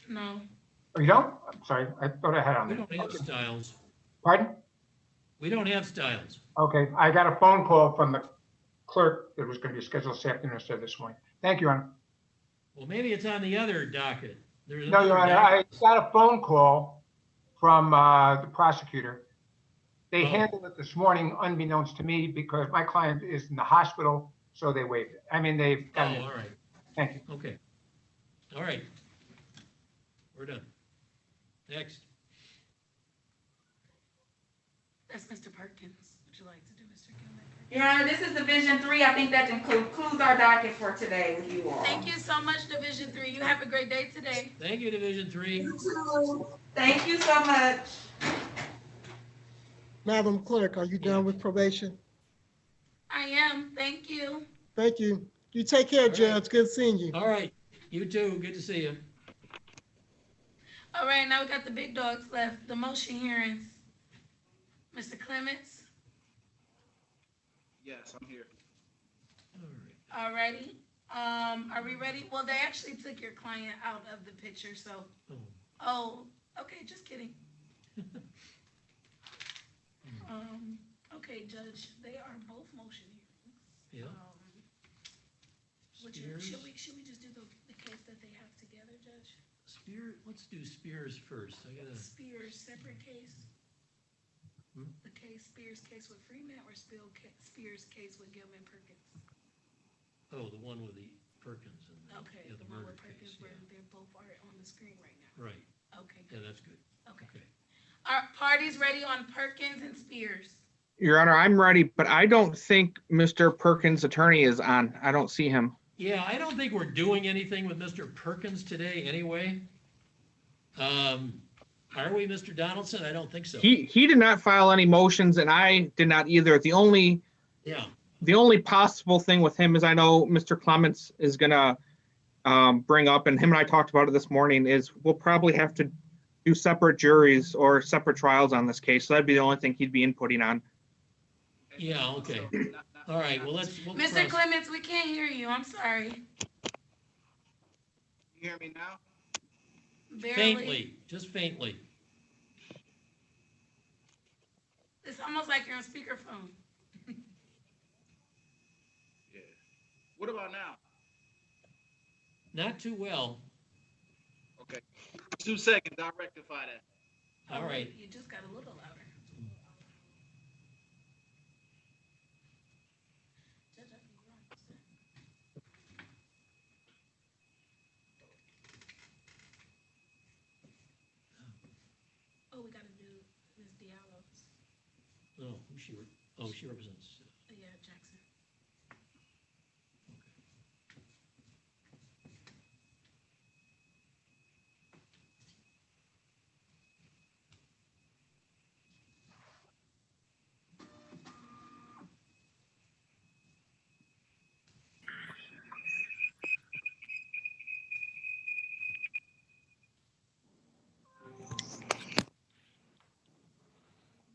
No. Oh, you don't? I'm sorry, I thought I had on we there. don't have styles. Pardon? We don't have styles. Okay, I got a phone call from the clerk that was going to be scheduled this afternoon instead of this morning. Thank you, Your Honor. Well, maybe it's on the other docket. There's No, Your another Honor, I docket. got a phone call from the prosecutor. They Oh. handled it this morning unbeknownst to me because my client is in the hospital, so they waived it. I mean, they've Oh, got it. all right, Thank you. okay. All right. We're done. Next. That's Mr. Perkins. Would you like to do Mr. Gilman? Your Honor, this is Division 3. I think that concludes our docket for today with you all. Thank you so much, Division 3. You have a great day today. Thank you, Division 3. Thank you so much. Madam Clerk, are you done with probation? I am. Thank you. Thank you. You take care, All right. Judge. Good seeing you. All right, you too, good to see you. All right, now we got the big dogs left. The motion hearings. Mr. Clements, Yes, I'm here. All right. all righty. Are we ready? Well, they actually took your client out of the picture, so. Oh. Oh, okay, just kidding. Okay, Judge, they are both motion hearings. Yeah. Spears, Should we just do the case that they have together, Judge? let's do Spears first. I gotta, Spears, separate case? Hmm? The case, Spears case with Freeman or Spears case with Gilman Perkins? oh, the one with the Perkins and Okay, yeah, the the one murder with Perkins case, where yeah. they both are on the screen right now. Right, Okay, yeah, good. that's good. Okay. Okay. Are parties ready on Perkins and Spears? Your Honor, I'm ready, but I don't think Mr. Perkins' attorney is on. I don't see him. Yeah, I don't think we're doing anything with Mr. Perkins today anyway. Are we, Mr. Donaldson? I don't think so. He did not file any motions, and I did not either. The only possible thing with him is I know Mr. Clements is gonna bring up, and him and I talked about it this morning, is we'll probably have to do separate juries or separate trials on this case. So that'd be the only thing he'd be inputting on. Yeah, okay. All right, well, we'll Mr. cross- Clements, we can't hear you. I'm sorry. You hear me now? Barely. Faintly, just faintly. It's almost like you're on speakerphone. Yeah. What about now? Not too well. Okay. 2 seconds, I'll rectify that. All right. You just got a little louder. Oh, we gotta do Ms. Diallo's. Oh, she represents. Yeah, Jackson.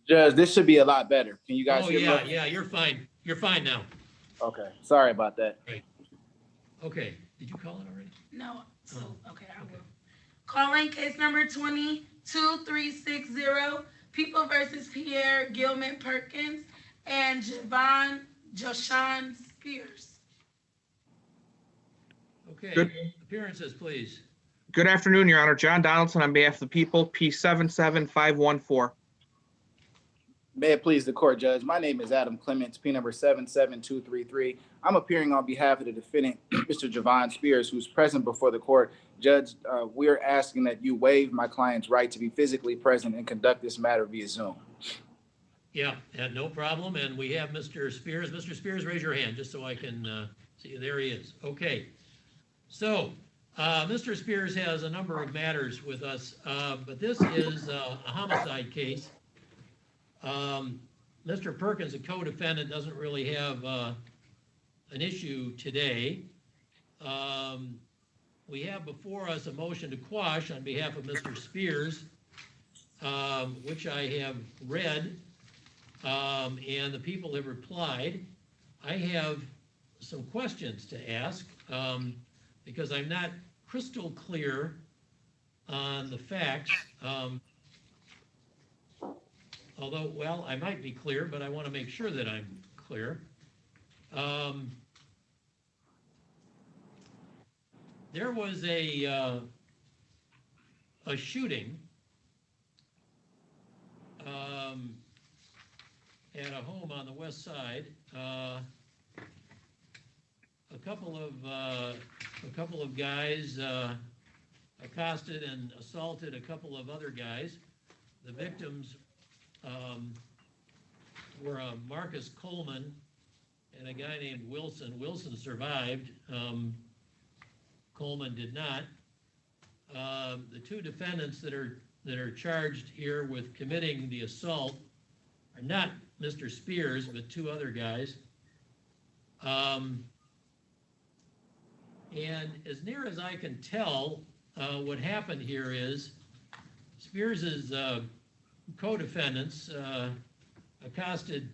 Judge, this should be a lot better. Can you guys Oh, hear me? yeah, you're fine. You're fine now. Okay, sorry about that. Right. Okay, did you call it already? No, so, Oh, okay, I will. Calling case number 22360, People versus Pierre Gilman Perkins and Joshan Spears. Okay, Good. appearances, please. Good afternoon, Your Honor. John Donaldson on behalf of the people, P77514. May it please the court, Judge. My name is Adam Clements, P number 77233. I'm appearing on behalf of the defendant, Mr. Javon Spears, who's present before the court. Judge, we're asking that you waive my client's right to be physically present and conduct this matter via Zoom. Yeah, no problem. And we have Mr. Spears. Mr. Spears, raise your hand just so I can see you. There he is. Okay. So, Mr. Spears has a number of matters with us, but this is a homicide case. Mr. Perkins, a co-defendant, doesn't really have an issue today. We have before us a motion to quash on behalf of Mr. Spears, which I have read, and the people have replied. I have some questions to ask because I'm not crystal clear on the facts. Although, well, I might be clear, but I want to make sure that I'm clear. There was a shooting at a home on the west side. A couple of guys accosted and assaulted a couple of other guys. The victims were Marcus Coleman and a guy named Wilson. Wilson survived. Coleman did not. The two defendants that are charged here with committing the assault are not Mr. Spears, but two other guys. And as near as I can tell, what happened here is Spears's co-defendants accosted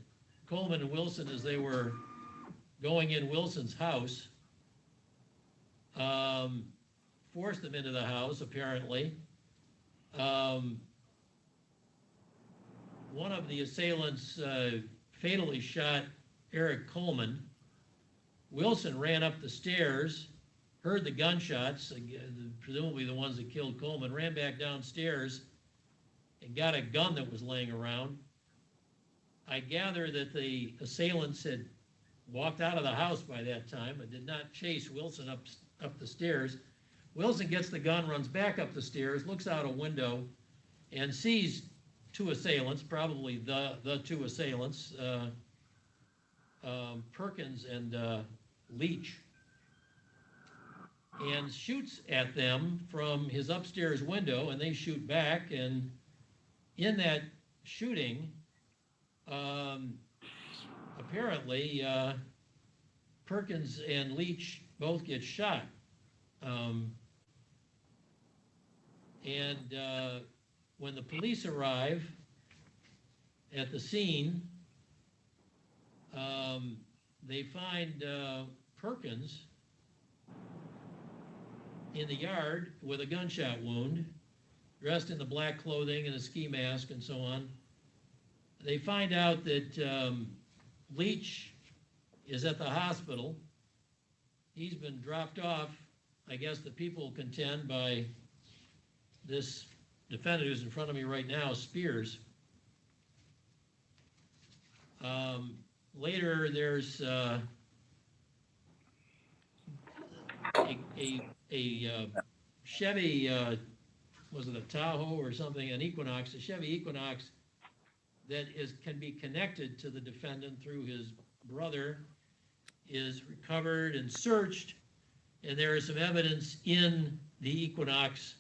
Coleman and Wilson as they were going in Wilson's house, forced them into the house, apparently. One of the assailants fatally shot Eric Coleman. Wilson ran up the stairs, heard the gunshots, presumably the ones that killed Coleman, ran back downstairs and got a gun that was laying around. I gather that the assailants had walked out of the house by that time and did not chase Wilson up the stairs. Wilson gets the gun, runs back up the stairs, looks out a window, and sees two assailants, probably the two assailants, Perkins and Leach, and shoots at them from his upstairs window, and they shoot back. And in that shooting, apparently, Perkins and Leach both get shot. When the police arrive at the scene, they find Perkins in the yard with a gunshot wound, dressed in the black clothing and a ski mask and so on. They find out that Leach is at the hospital. He's been dropped off, I guess the people contend, by this defendant who's in front of me right now, Spears. Later, there's a Chevy, was it a Tahoe or something, an Equinox, a Chevy Equinox that can be connected to the defendant through his brother, is recovered and searched, and there is some evidence in the Equinox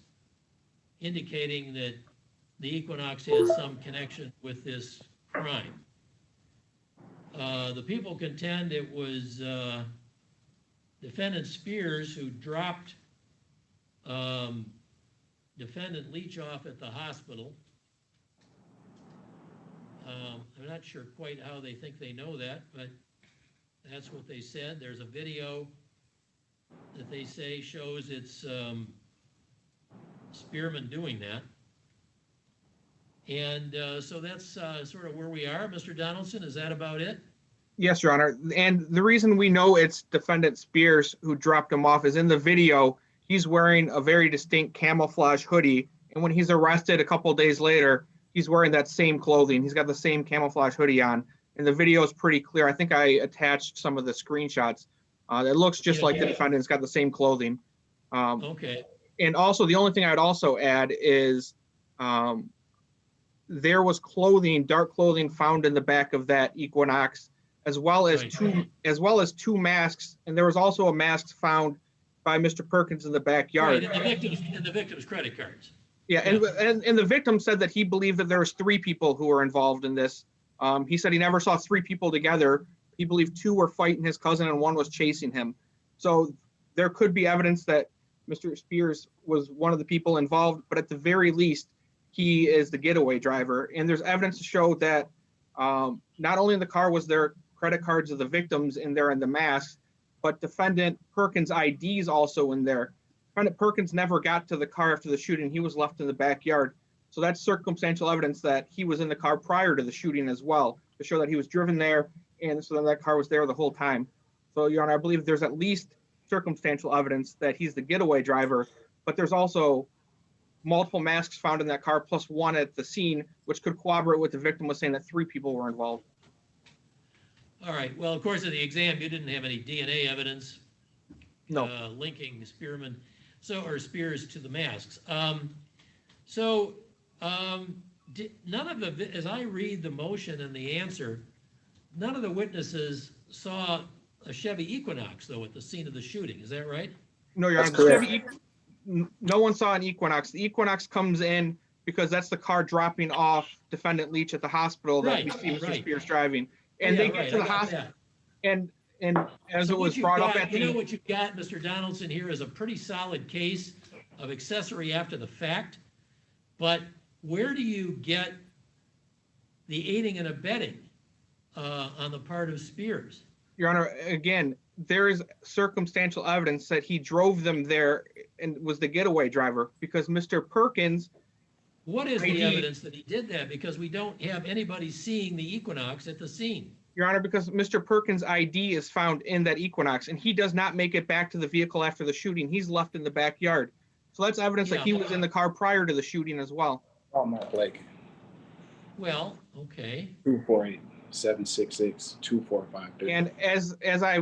indicating that the Equinox has some connection with this crime. The people contend it was defendant Spears who dropped defendant Leach off at the hospital. I'm not sure quite how they think they know that, but that's what they said. There's a video that they say shows it's Spearman doing that. And so that's sort of where we are. Mr. Donaldson, is that about it? Yes, Your Honor. And the reason we know it's defendant Spears who dropped him off is in the video, he's wearing a very distinct camouflage hoodie. And when he's arrested a couple of days later, he's wearing that same clothing. He's got the same camouflage hoodie on. And the video is pretty clear. I think I attached some of the screenshots. It looks just like the defendant's got the same clothing. Okay. And also, the only thing I'd also add is there was clothing, dark clothing, found in the back of that Equinox, as well as two masks. And there was also a mask found by Mr. Perkins in the backyard. Right, and the victim's credit cards. Yeah, and the victim said that he believed that there was 3 people who were involved in this. He said he never saw 3 people together. He believed 2 were fighting his cousin and 1 was chasing him. So there could be evidence that Mr. Spears was one of the people involved, but at the very least, he is the getaway driver. And there's evidence to show that not only in the car was there credit cards of the victims in there and the masks, but defendant Perkins' ID is also in there. Defendant Perkins never got to the car after the shooting. He was left in the backyard. So that's circumstantial evidence that he was in the car prior to the shooting as well, to show that he was driven there, and so then that car was there the whole time. So, Your Honor, I believe there's at least circumstantial evidence that he's the getaway driver, but there's also multiple masks found in that car, plus 1 at the scene, which could corroborate what the victim was saying, that 3 people were involved. All right. Well, of course, in the exam, you didn't have any DNA evidence linking Spearman, or Spears to the masks. None of the, as I read the motion and the answer, none of the witnesses saw a Chevy Equinox, though, at the scene of the shooting. Is that right? No, Your Honor. No one saw an Equinox. The Equinox comes in because that's the car dropping off defendant Leach at the hospital that we see Mr. Spears driving. And they get to the hospital, and as it was brought up at the... You know what you've got, Mr. Donaldson, here is a pretty solid case of accessory after the fact, but where do you get the aiding and abetting on the part of Spears? Your Honor, again, there is circumstantial evidence that he drove them there and was the getaway driver, because Mr. Perkins... What is the evidence that he did that? Because we don't have anybody seeing the Equinox at the scene. Your Honor, because Mr. Perkins' ID is found in that Equinox, and he does not make it back to the vehicle after the shooting. He's left in the backyard. So that's evidence that he was in the car prior to the shooting as well. Oh, my Blake. Well, okay. 248-766-2453. And as I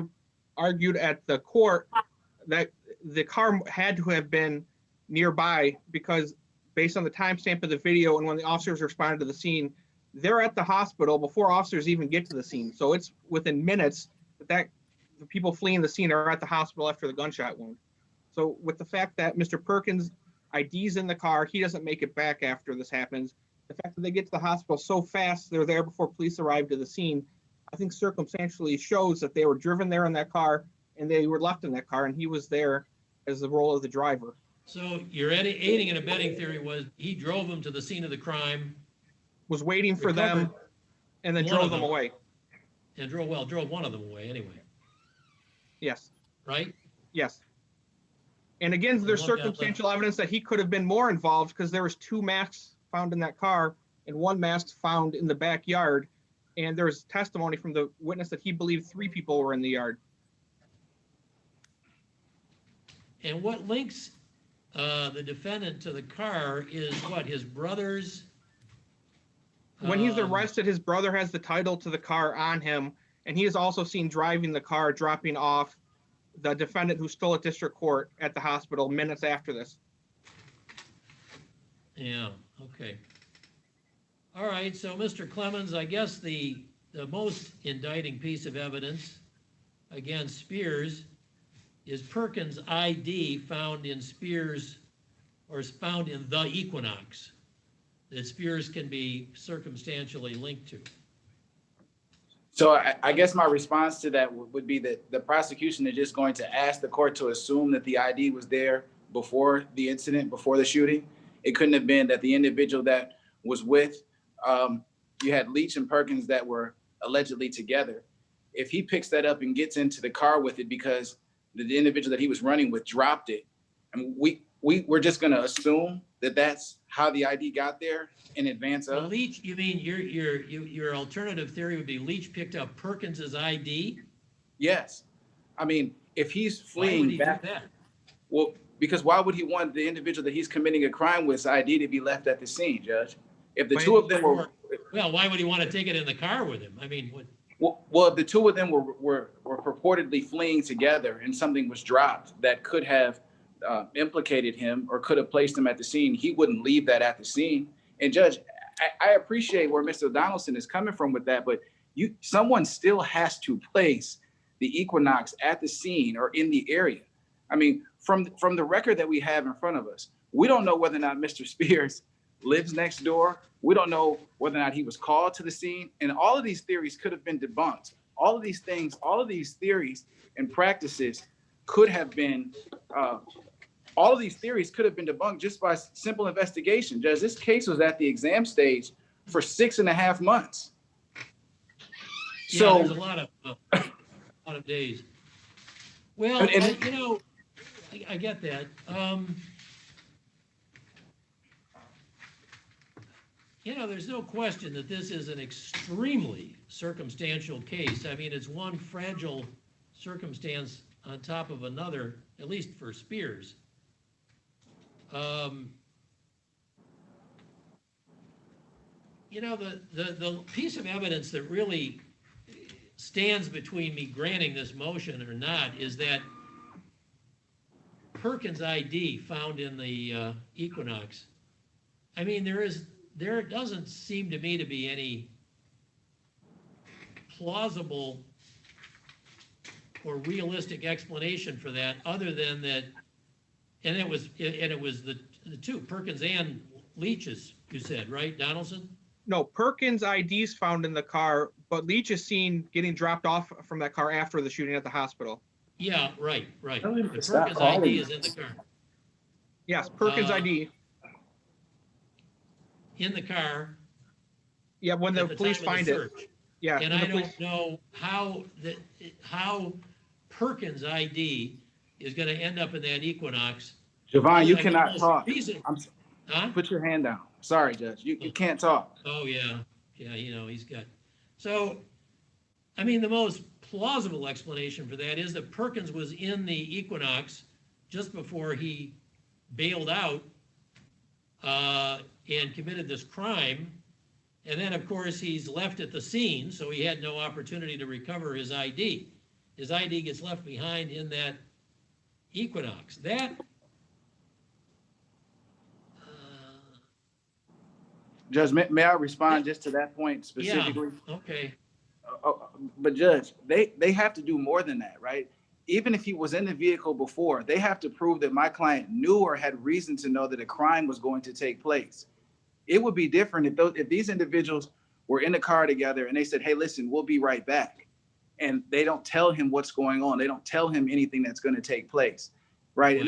argued at the court, that the car had to have been nearby, because based on the timestamp of the video and when the officers responded to the scene, they're at the hospital before officers even get to the scene. So it's within minutes that the people fleeing the scene are at the hospital after the gunshot wound. So with the fact that Mr. Perkins' ID's in the car, he doesn't make it back after this happens. The fact that they get to the hospital so fast, they're there before police arrive to the scene, I think circumstantially shows that they were driven there in that car and they were left in that car, and he was there as the role of the driver. So your aiding and abetting theory was he drove them to the scene of the crime, was waiting for them, and then drove them away. and drove one of them away anyway, Yes, right? yes. And again, there's one got circumstantial evidence that he could have been more involved because there was 2 masks found in that car and 1 mask found in the backyard. And there's testimony from the witness that he believed 3 people were in the yard. And what links the defendant to the car is what, his brother's? When he's arrested, his brother has the title to the car on him, and he is also seen driving the car, dropping off the defendant who's still at district court at the hospital minutes after this. Yeah, okay. All right, so Mr. Clemens, I guess the most indicting piece of evidence against Spears is Perkins' ID found in Spears, or is found in the Equinox, that Spears can be circumstantially linked to. So I guess my response to that would be that the prosecution is just going to ask the court to assume that the ID was there before the incident, before the shooting. It couldn't have been that the individual that was with, you had Leach and Perkins that were allegedly together. If he picks that up and gets into the car with it because the individual that he was running with dropped it, and we're just going to assume that that's how the ID got there in advance of. Well, Leach, you mean your alternative theory would be Leach picked up Perkins's ID? Yes. I mean, if he's fleeing Why would he back, do that? well, because why would he want the individual that he's committing a crime with's ID to be left at the scene, Judge? If the two of them were, well, why would he want to take it in the car with him? I mean, what? well, if the two of them were purportedly fleeing together and something was dropped that could have implicated him or could have placed him at the scene, he wouldn't leave that at the scene. And Judge, I appreciate where Mr. Donaldson is coming from with that, but someone still has to place the Equinox at the scene or in the area. I mean, from the record that we have in front of us, we don't know whether or not Mr. Spears lives next door. We don't know whether or not he was called to the scene. And all of these theories could have been debunked. All of these things, all of these theories and practices could have been, all of these theories could have been debunked just by simple investigation. Judge, this case was at the exam stage for 6.5 months. Yeah, So there's a lot of days. Well, I get that. There's no question that this is an extremely circumstantial case. I mean, it's one fragile circumstance on top of another, at least for Spears. The piece of evidence that really stands between me granting this motion or not is that Perkins' ID found in the Equinox. I mean, there doesn't seem to me to be any plausible or realistic explanation for that, other than that, and it was the two, Perkins and Leach's, you said, right, Donaldson? No, Perkins' ID's found in the car, but Leach is seen getting dropped off from that car after the shooting at the hospital. Yeah, right. The Perkins calling ID is in the car. Yes, Perkins' ID. In the car. Yeah, when the police find it. Yeah. And I don't know how Perkins' ID is going to end up in that Equinox. Javon, you cannot talk. Huh? Put your hand down. Sorry, Judge. You can't talk. Oh, yeah. Yeah, he's got. So, I mean, the most plausible explanation for that is that Perkins was in the Equinox just before he bailed out and committed this crime. And then, of course, he's left at the scene, so he had no opportunity to recover his ID. His ID gets left behind in that Equinox. That Judge, may I respond just to that point specifically? Yeah, okay. But Judge, they have to do more than that, right? Even if he was in the vehicle before, they have to prove that my client knew or had reason to know that a crime was going to take place. It would be different if these individuals were in the car together and they said, hey, listen, we'll be right back. And they don't tell him what's going on. They don't tell him anything that's going to take place, right? Well, and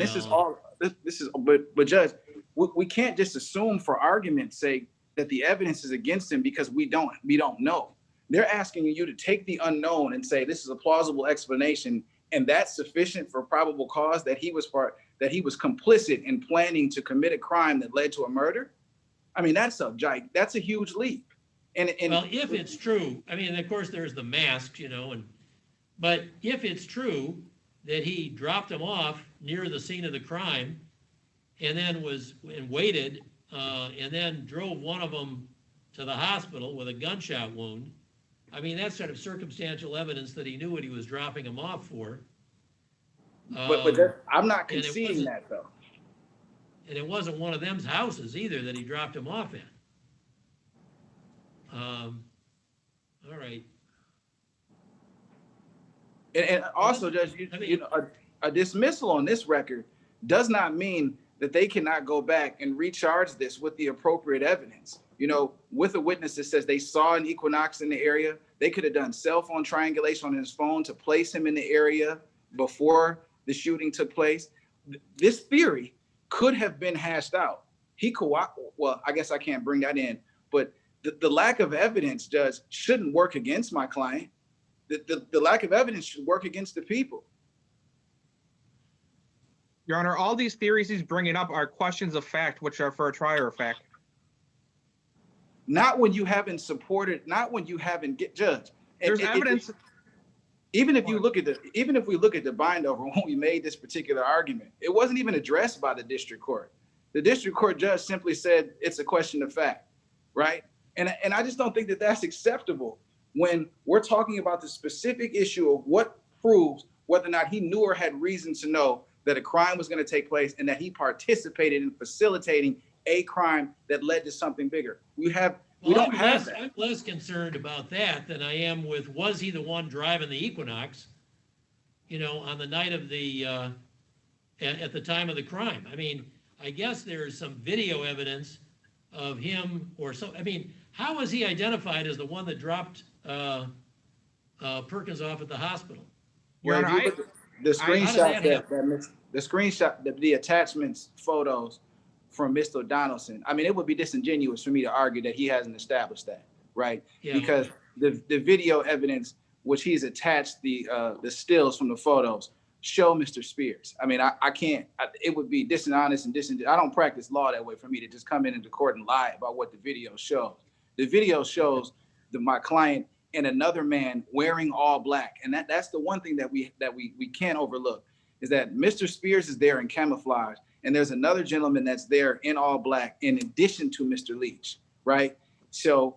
this is but Judge, we can't just assume for argument's sake that the evidence is against him because we don't know. They're asking you to take the unknown and say this is a plausible explanation, and that's sufficient for probable cause that he was complicit in planning to commit a crime that led to a murder. I mean, that's a huge leap. And well, if it's true, I mean, of course, there's the masks, but if it's true that he dropped them off near the scene of the crime and then waited and then drove one of them to the hospital with a gunshot wound, I mean, that's sort of circumstantial evidence that he knew what he was dropping them off for. But I'm not conceding that, though. And it wasn't one of them's houses either that he dropped him off in. All right. And also, Judge, a dismissal on this record does not mean that they cannot go back and recharge this with the appropriate evidence. With a witness that says they saw an Equinox in the area, they could have done cell phone triangulation on his phone to place him in the area before the shooting took place. This theory could have been hashed out. Well, I guess I can't bring that in, but the lack of evidence, Judge, shouldn't work against my client. The lack of evidence should work against the people. Your Honor, all these theories he's bringing up are questions of fact, which are for a trier of fact. Not when you haven't Judge. There's evidence. Even if we look at the bind over when we made this particular argument, it wasn't even addressed by the district court. The district court judge simply said it's a question of fact, right? And I just don't think that that's acceptable when we're talking about the specific issue of what proves whether or not he knew or had reason to know that a crime was going to take place and that he participated in facilitating a crime that led to something bigger. I'm less concerned about that than I am with, was he the one driving the Equinox, on the night of at the time of the crime? I mean, I guess there's some video evidence of him or so. I mean, how was he identified as the one that dropped Perkins off at the hospital? Well, the screenshot, the attachments, photos from Mr. Donaldson. I mean, it would be disingenuous for me to argue that he hasn't established that, right? Yeah. Because the video evidence, which he's attached the stills from the photos, show Mr. Spears. I mean, I can't. It would be dishonest and disingenuous. I don't practice law that way for me to just come into court and lie about what the video shows. The video shows my client and another man wearing all black, and that's the one thing that we can't overlook is that Mr. Spears is there in camouflage, and there's another gentleman that's there in all black in addition to Mr. Leach, right? So,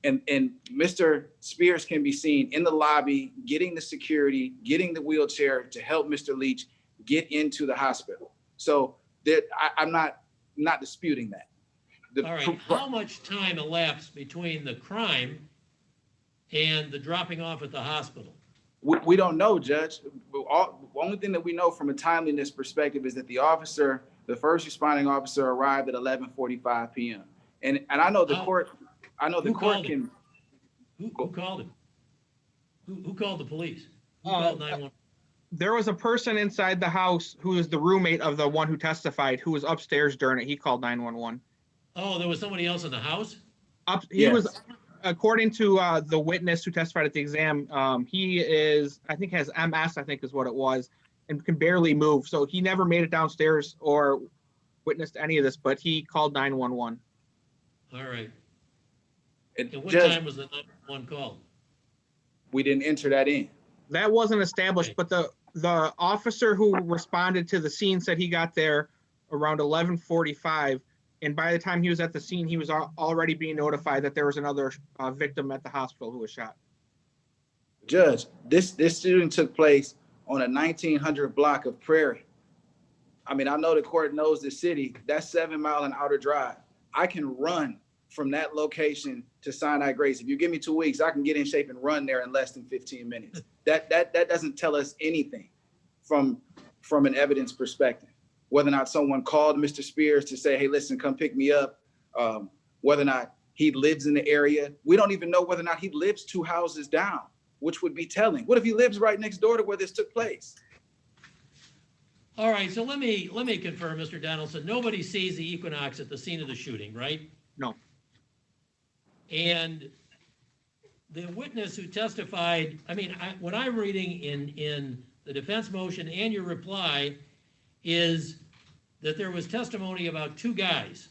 and Mr. Spears can be seen in the lobby, getting the security, getting the wheelchair to help Mr. Leach get into the hospital. So I'm not disputing that. All right, how much time elapsed between the crime and the dropping off at the hospital? We don't know, Judge. The only thing that we know from a timeliness perspective is that the first responding officer arrived at 11:45 p.m. And I know the court. I know the court can. Who called him? Who called the police? Who called 911? There was a person inside the house who was the roommate of the one who testified, who was upstairs during it. He called 911. Oh, there was somebody else in the house? He was. According to the witness who testified at the exam, he has MS, I think is what it was, and can barely move. So he never made it downstairs or witnessed any of this, but he called 911. All right. And what time was the 911 call? We didn't enter that in. That wasn't established, but the officer who responded to the scene said he got there around 11:45. And by the time he was at the scene, he was already being notified that there was another victim at the hospital who was shot. Judge, this shooting took place on a 1900 block of Prairie. I mean, I know the court knows the city. That's 7 mile an hour drive. I can run from that location to Sinai Grace. If you give me 2 weeks, I can get in shape and run there in less than 15 minutes. That doesn't tell us anything from an evidence perspective. Whether or not someone called Mr. Spears to say, hey, listen, come pick me up, whether or not he lives in the area. We don't even know whether or not he lives 2 houses down, which would be telling. What if he lives right next door to where this took place? All right, so let me confirm, Mr. Donaldson, nobody sees the Equinox at the scene of the shooting, right? No. And the witness who testified, I mean, what I'm reading in the defense motion and your reply is that there was testimony about two guys.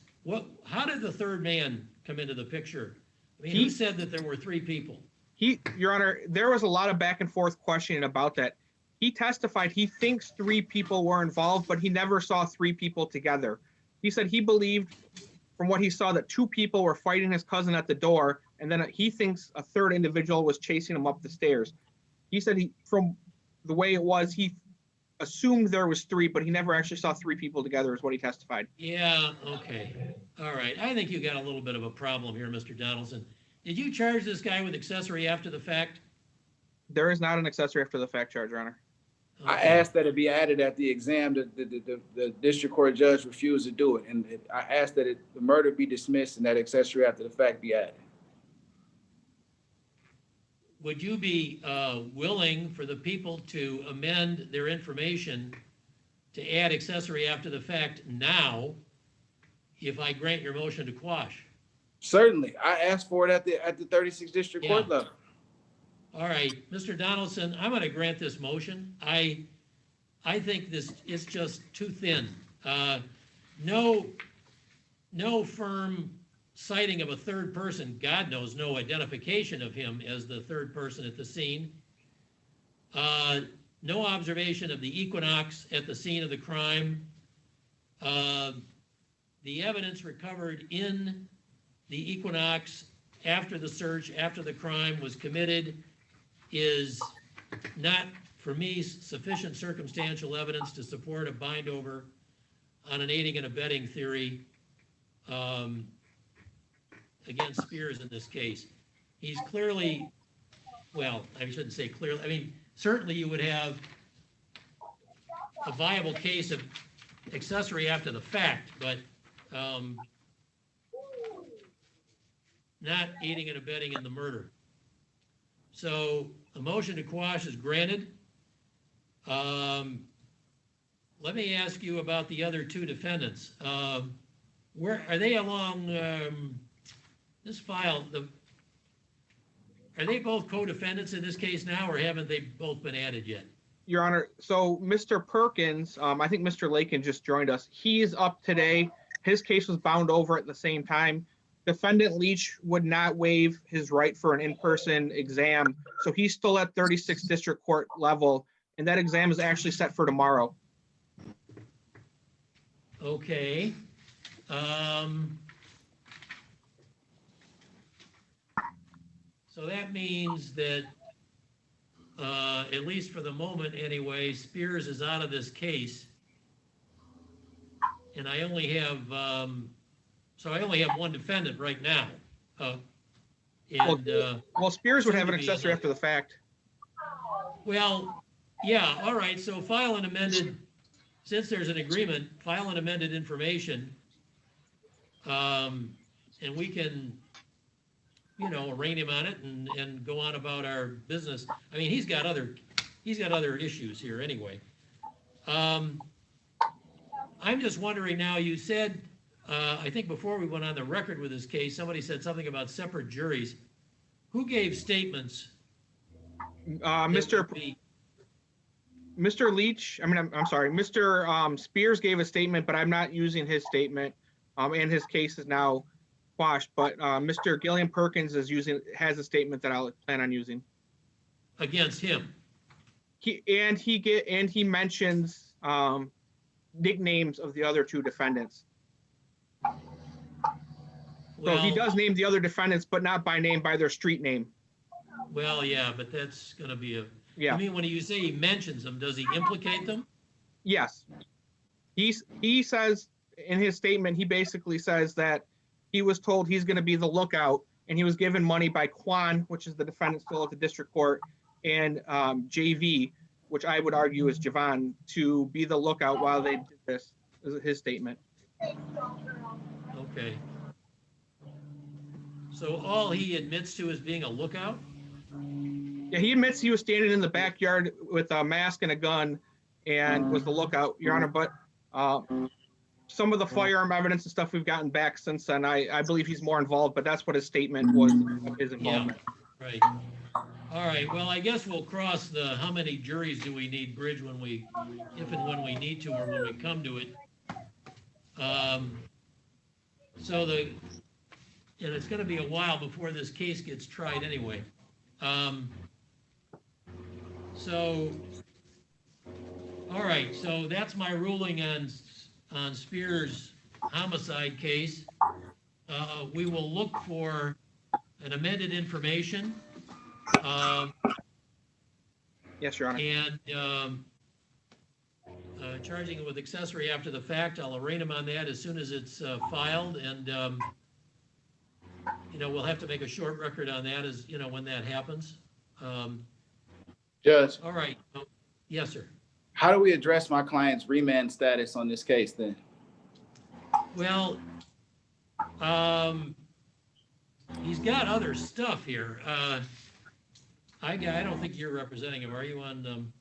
How did the third man come into the picture? I mean, who said that there were three people? Your Honor, there was a lot of back and forth questioning about that. He testified he thinks three people were involved, but he never saw three people together. He said he believed from what he saw that two people were fighting his cousin at the door, and then he thinks a third individual was chasing him up the stairs. He said from the way it was, he assumed there was three, but he never actually saw three people together is what he testified. Yeah, okay. All right. I think you got a little bit of a problem here, Mr. Donaldson. Did you charge this guy with accessory after the fact? There is not an accessory after the fact charge, Your Honor. Okay. I asked that it be added at the exam. The district court judge refused to do it. And I asked that the murder be dismissed and that accessory after the fact be added. Would you be willing for the people to amend their information to add accessory after the fact now if I grant your motion to quash? Certainly. I asked for it at the 36th district court level. All right, Mr. Donaldson, I'm going to grant this motion. I think this is just too thin. No firm citing of a third person. God knows no identification of him as the third person at the scene. No observation of the equinox at the scene of the crime. The evidence recovered in the equinox after the search, after the crime was committed, is not, for me, sufficient circumstantial evidence to support a bind over on an aiding and abetting theory against Spears in this case. He's clearly, well, I shouldn't say clearly, I mean, certainly you would have a viable case of accessory after the fact, but not aiding and abetting in the murder. So a motion to quash is granted. Let me ask you about the other two defendants. Where are they along this file? Are they both co-defendants in this case now, or haven't they both been added yet? Your Honor, so Mr. Perkins, I think Mr. Lakin just joined us. He is up today. His case was bound over at the same time. Defendant Leach would not waive his right for an in-person exam, so he's still at 36th District Court level, and that exam is actually set for tomorrow. Okay. So that means that, at least for the moment anyway, Spears is out of this case. And I only have, so I only have one defendant right now. Well, Spears would have an accessory after the fact. Well, yeah, all right, so file an amended, since there's an agreement, file an amended information. And we can, arraign him on it and go on about our business. I mean, he's got other issues here anyway. I'm just wondering now, you said, I think before we went on the record with this case, somebody said something about separate juries. Who gave statements? Mr. Leach, I'm sorry, Mr. Spears gave a statement, but I'm not using his statement, and his case is now quashed, but Mr. Gilliam Perkins has a statement that I'll plan on using. Against him? He mentions nicknames of the other two defendants. So he does name the other defendants, but not by name, by their street name. Well, yeah, but that's going to be a... Yeah. I mean, when you say he mentions them, does he implicate them? Yes. He says in his statement, he basically says that he was told he's going to be the lookout, and he was given money by Quan, which is the defendant still at the district court, and JV, which I would argue is Javon, to be the lookout while they did this, is his statement. Okay. So all he admits to is being a lookout? Yeah, he admits he was standing in the backyard with a mask and a gun and was the lookout, Your Honor, but some of the firearm evidence and stuff we've gotten back since then, I believe he's more involved, but that's what his statement was of his involvement. Right. All right, well, I guess we'll cross the how many juries do we need bridge when we, if and when we need to, or when we come to it. So and it's gonna be a while before this case gets tried anyway. So, all right, so that's my ruling on Spears' homicide case. We will look for an amended information. Yes, Your Honor. And charging him with accessory after the fact. I'll arraign him on that as soon as it's filed, and you know, we'll have to make a short record on that as, you know, when that happens. Judge, All right. Yes, sir. how do we address my client's remand status on this case then? Well, he's got other stuff here. I don't think you're representing him. Are you on?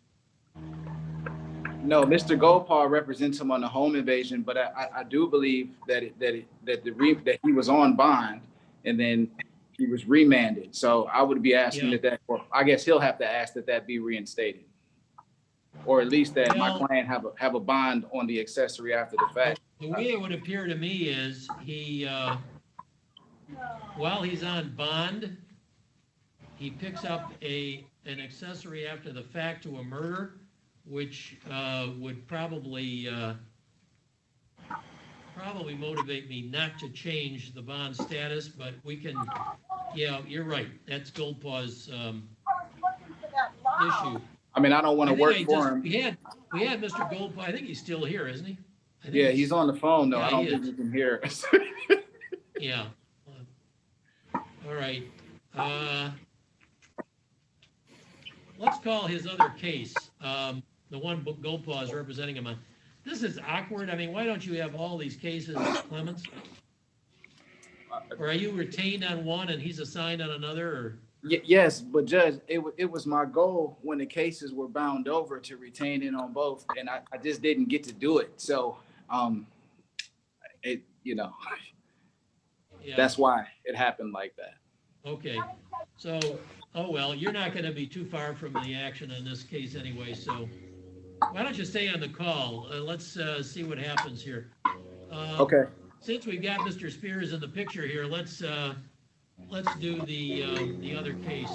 No, Mr. Gopal represents him on the home invasion, but I do believe that he was on bond and then he was remanded. So I would be asking or I guess he'll have to ask that be reinstated, or at least that my client have a bond on the accessory after the fact. The way it would appear to me is he, while he's on bond, he picks up an accessory after the fact to a murder, which would probably motivate me not to change the bond status, but we can, yeah, you're right. That's Goldpaw's issue. I mean, I don't want to work for him. We had Mr. Goldpaw. I think he's still here, isn't he? Yeah, he's on the phone though. Yeah, I don't think you can hear us. Yeah. All right. Let's call his other case, the one Goldpaw is representing him on. This is awkward. I mean, why don't you have all these cases, Clemens? Or are you retained on one and he's assigned on another, or? Yes, but Judge, it was my goal when the cases were bound over to retain it on both, and I just didn't get to do it. So, that's why it happened like that. Okay, so, oh well, you're not gonna be too far from the action on this case anyway, so why don't you stay on the call? Let's see what happens here. Okay. Since we've got Mr. Spears in the picture here, let's do the other case.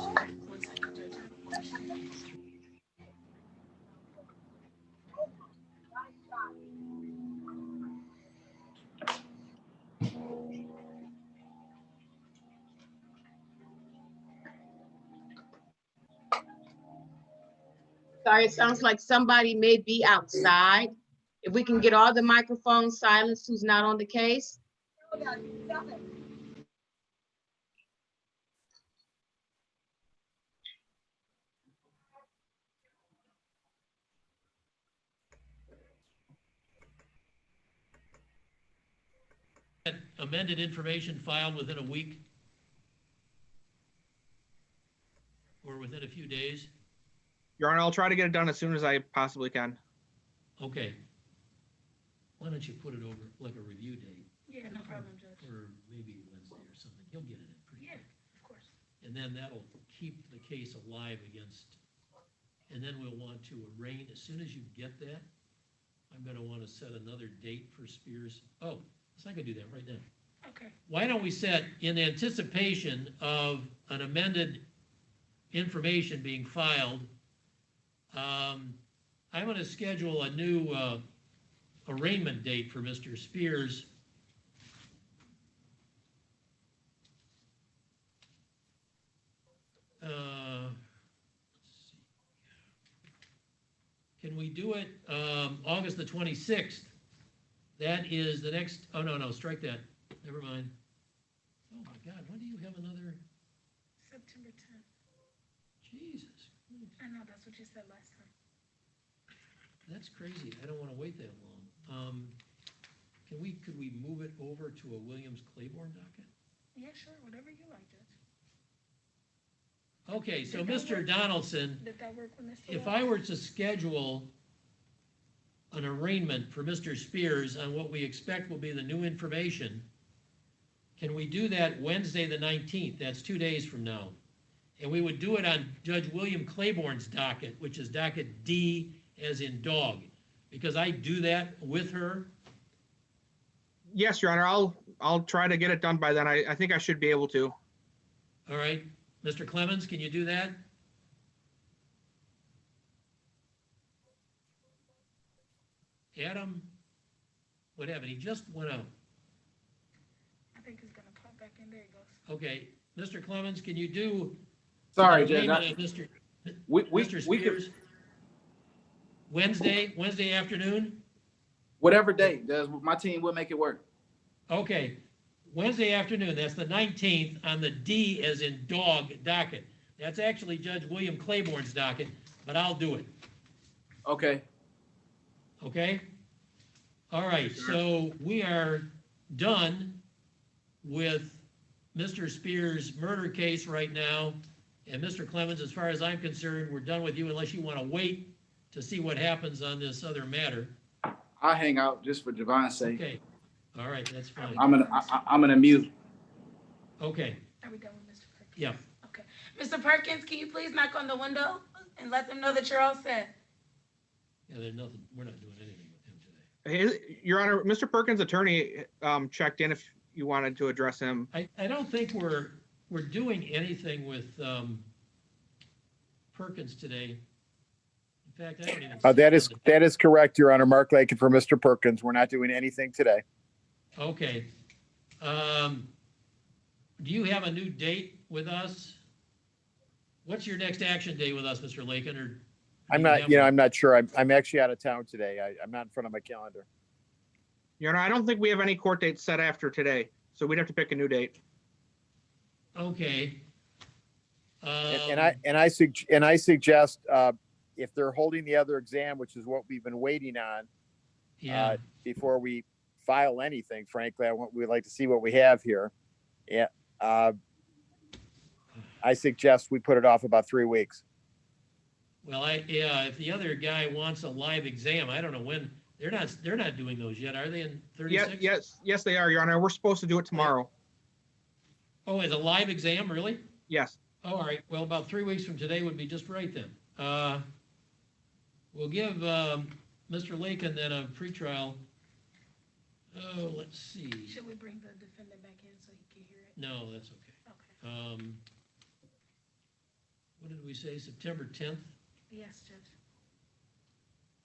Sorry, it sounds like somebody may be outside. If we can get all the microphones silenced, who's not on the case? Amended information filed within a week or within a few days? Your Honor, I'll try to get it done as soon as I possibly can. Okay. Why don't you put it over like a review date? Yeah, no problem, Judge. Or maybe Wednesday or something. He'll get it in pretty quick. Of course. And then that'll keep the case alive against, and then we'll want to arraign, as soon as you get that, I'm gonna want to set another date for Spears. Oh, so I can do that right now. Okay. Why don't we set, in anticipation of an amended information being filed, I'm going to schedule a new arraignment date for Mr. Spears. Let's see. Can we do it August the 26th? That is the next, oh, no, strike that. Never mind. Oh my God, when do you have another? September 10th. Jesus. I know, that's what you said last time. That's crazy. I don't want to wait that long. Could we move it over to a Williams-Claiborne docket? Yeah, sure, whatever you like, Judge. Okay, so Mr. Donaldson, Did that work when this? if I were to schedule an arraignment for Mr. Spears on what we expect will be the new information, can we do that Wednesday the 19th? That's 2 days from now. and we would do it on Judge William Claiborne's docket, which is docket D as in dog, because I do that with her. Yes, Your Honor, I'll try to get it done by then. I think I should be able to. All right, Mr. Clemens, can you do that? Adam, what happened? He just went out. I think he's gonna pop back in. There he goes. Okay, Mr. Clemens, can you do? Sorry, the Judge. payment of Mr. Mr. Spears? Wednesday afternoon? Whatever date, Judge, my team will make it work. Okay, Wednesday afternoon, that's the 19th on the D as in dog docket. That's actually Judge William Claiborne's docket, but I'll do it, Okay. okay? All right, so we are done with Mr. Spears' murder case right now. And Mr. Clemens, as far as I'm concerned, we're done with you unless you want to wait to see what happens on this other matter. I'll hang out just for Javon's sake. Okay, all right, that's fine. I'm gonna mute. Okay, Are we done with Mr. Perkins? yeah. Okay. Mr. Perkins, can you please knock on the window and let them know that you're all set? Yeah, there's nothing, we're not doing anything with him today. Your Honor, Mr. Perkins' attorney checked in if you wanted to address him. I don't think we're doing anything with Perkins today. In fact, I don't even. That is correct, Your Honor. Mark Lakin for Mr. Perkins. We're not doing anything today. Okay. Do you have a new date with us? What's your next action day with us, Mr. Lakin, or? I'm not sure. I'm actually out of town today. I'm not in front of my calendar. Your Honor, I don't think we have any court dates set after today, so we'd have to pick a new date. Okay. And I suggest if they're holding the other exam, which is what we've been waiting on, Yeah. before we file anything, frankly, we'd like to see what we have here. Yeah. I suggest we put it off about 3 weeks. Well, if the other guy wants a live exam, I don't know when, they're not doing those yet, are they, in 36? Yes, they are, Your Honor. We're supposed to do it tomorrow. Oh, it's a live exam, really? Yes. Oh, all right, well, about 3 weeks from today would be just right then. We'll give Mr. Lakin then a pretrial. Oh, let's see. Should we bring the defendant back in so he can hear it? No, that's okay. Okay. What did we say, September 10th? Yes, Judge.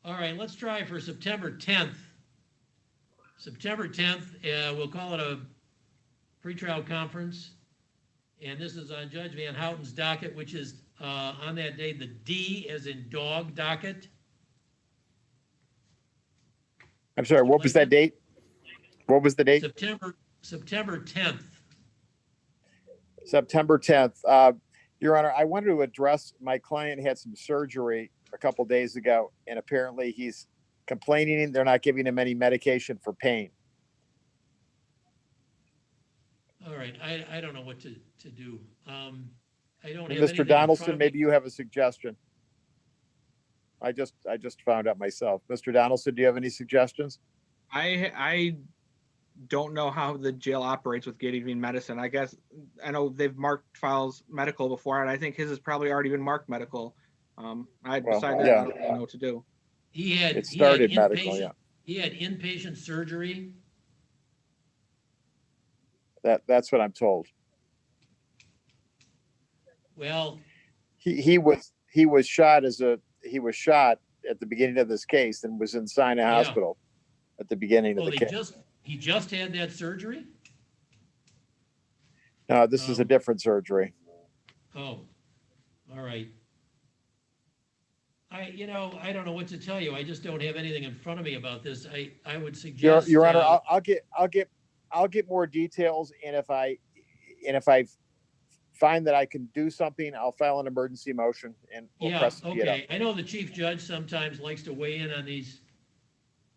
All right, let's try for September 10th. September 10th, we'll call it a pretrial conference. And this is on Judge Van Houten's docket, which is on that day, the D as in dog docket. I'm sorry, what was that date? What was the date? September 10th. September 10th. Your Honor, I wanted to address, my client had some surgery a couple days ago, and apparently he's complaining they're not giving him any medication for pain. All right, I don't know what to do. I don't have Mr. Donaldson, maybe you have a suggestion. I just found out myself. Mr. Donaldson, do you have any suggestions? I don't know how the jail operates with giving medicine. I guess I know they've marked files medical before, and I think his has probably already been marked medical. Besides that, I don't really know what to do. He had medical, yeah. He had inpatient surgery. That's what I'm told. Well, he was shot at the beginning of this case and was in Sinai Hospital at the beginning of the case. He just had that surgery? No, this is a different surgery. Oh, all right. I don't know what to tell you. I just don't have anything in front of me about this. I would suggest. Your Honor, I'll get more details, and if I find that I can do something, I'll file an emergency motion and we'll press it up. I know the chief judge sometimes likes to weigh in on these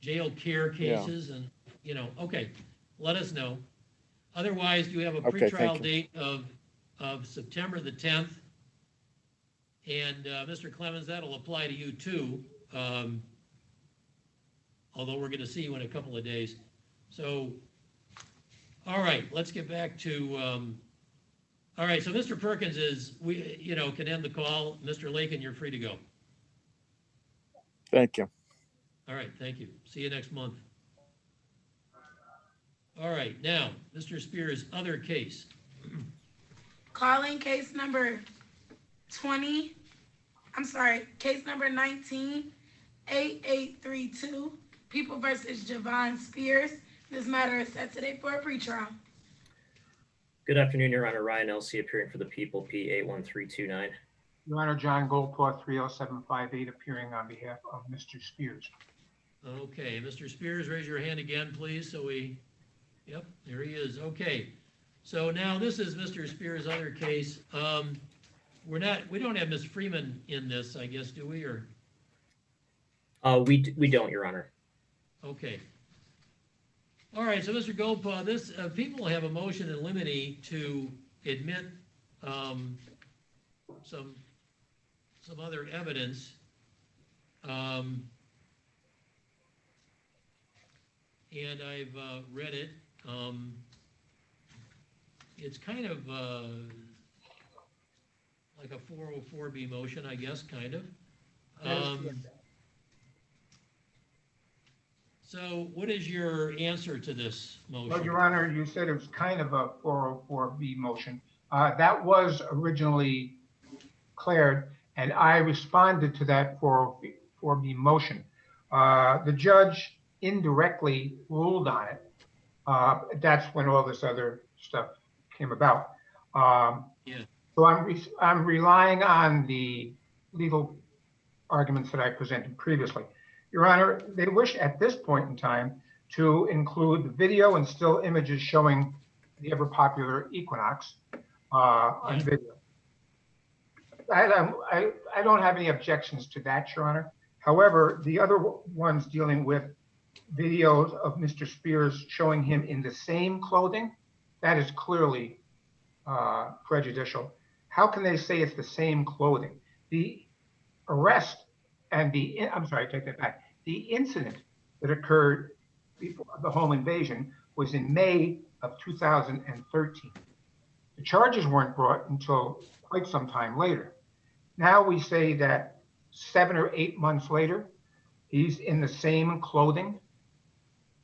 jail care cases, and okay, let us know. Otherwise, you have a pretrial date of September the 10th. And Mr. Clemens, that'll apply to you too. Although we're going to see you in a couple of days. So, all right, let's get back to, all All right, so Mr. Perkins can end the call. Mr. Lakin, you're free to go. Thank you. All right, thank you. See you next month. All right, now, Mr. Spears' other case. Calling case number case number 19-8832, People versus Javon Spears. This matter is set today for a pretrial. Good afternoon, Your Honor. Ryan Elsey appearing for the People, P81329. Your Honor, John Goldpaw, 30758, appearing on behalf of Mr. Spears. Okay, Mr. Spears, raise your hand again, please, yep, there he is. Okay, so now this is Mr. Spears' other case. We don't have Ms. Freeman in this, I guess, do we, or? We don't, Your Honor. Okay. All right, so Mr. Goldpaw, this, people have a motion in limine to admit some other evidence. And I've read it. It's kind of like a 404B motion, I guess, kind of. So what is your answer to this motion? Well, Your Honor, you said it was kind of a 404B motion. That was originally declared, and I responded to that 404B motion. The judge indirectly ruled on it. That's when all this other stuff came about. So I'm relying on the legal arguments that I presented previously. Your Honor, they wish at this point in time to include the video and still images showing the ever popular Equinox on video. I don't have any objections to that, Your Honor. However, the other ones dealing with videos of Mr. Spears showing him in the same clothing, that is clearly prejudicial. How can they say it's the same clothing? The arrest and I'm sorry, I take that back. The incident that occurred before the home invasion was in May of 2013. The charges weren't brought until quite some time later. Now we say that 7 or 8 months later, he's in the same clothing.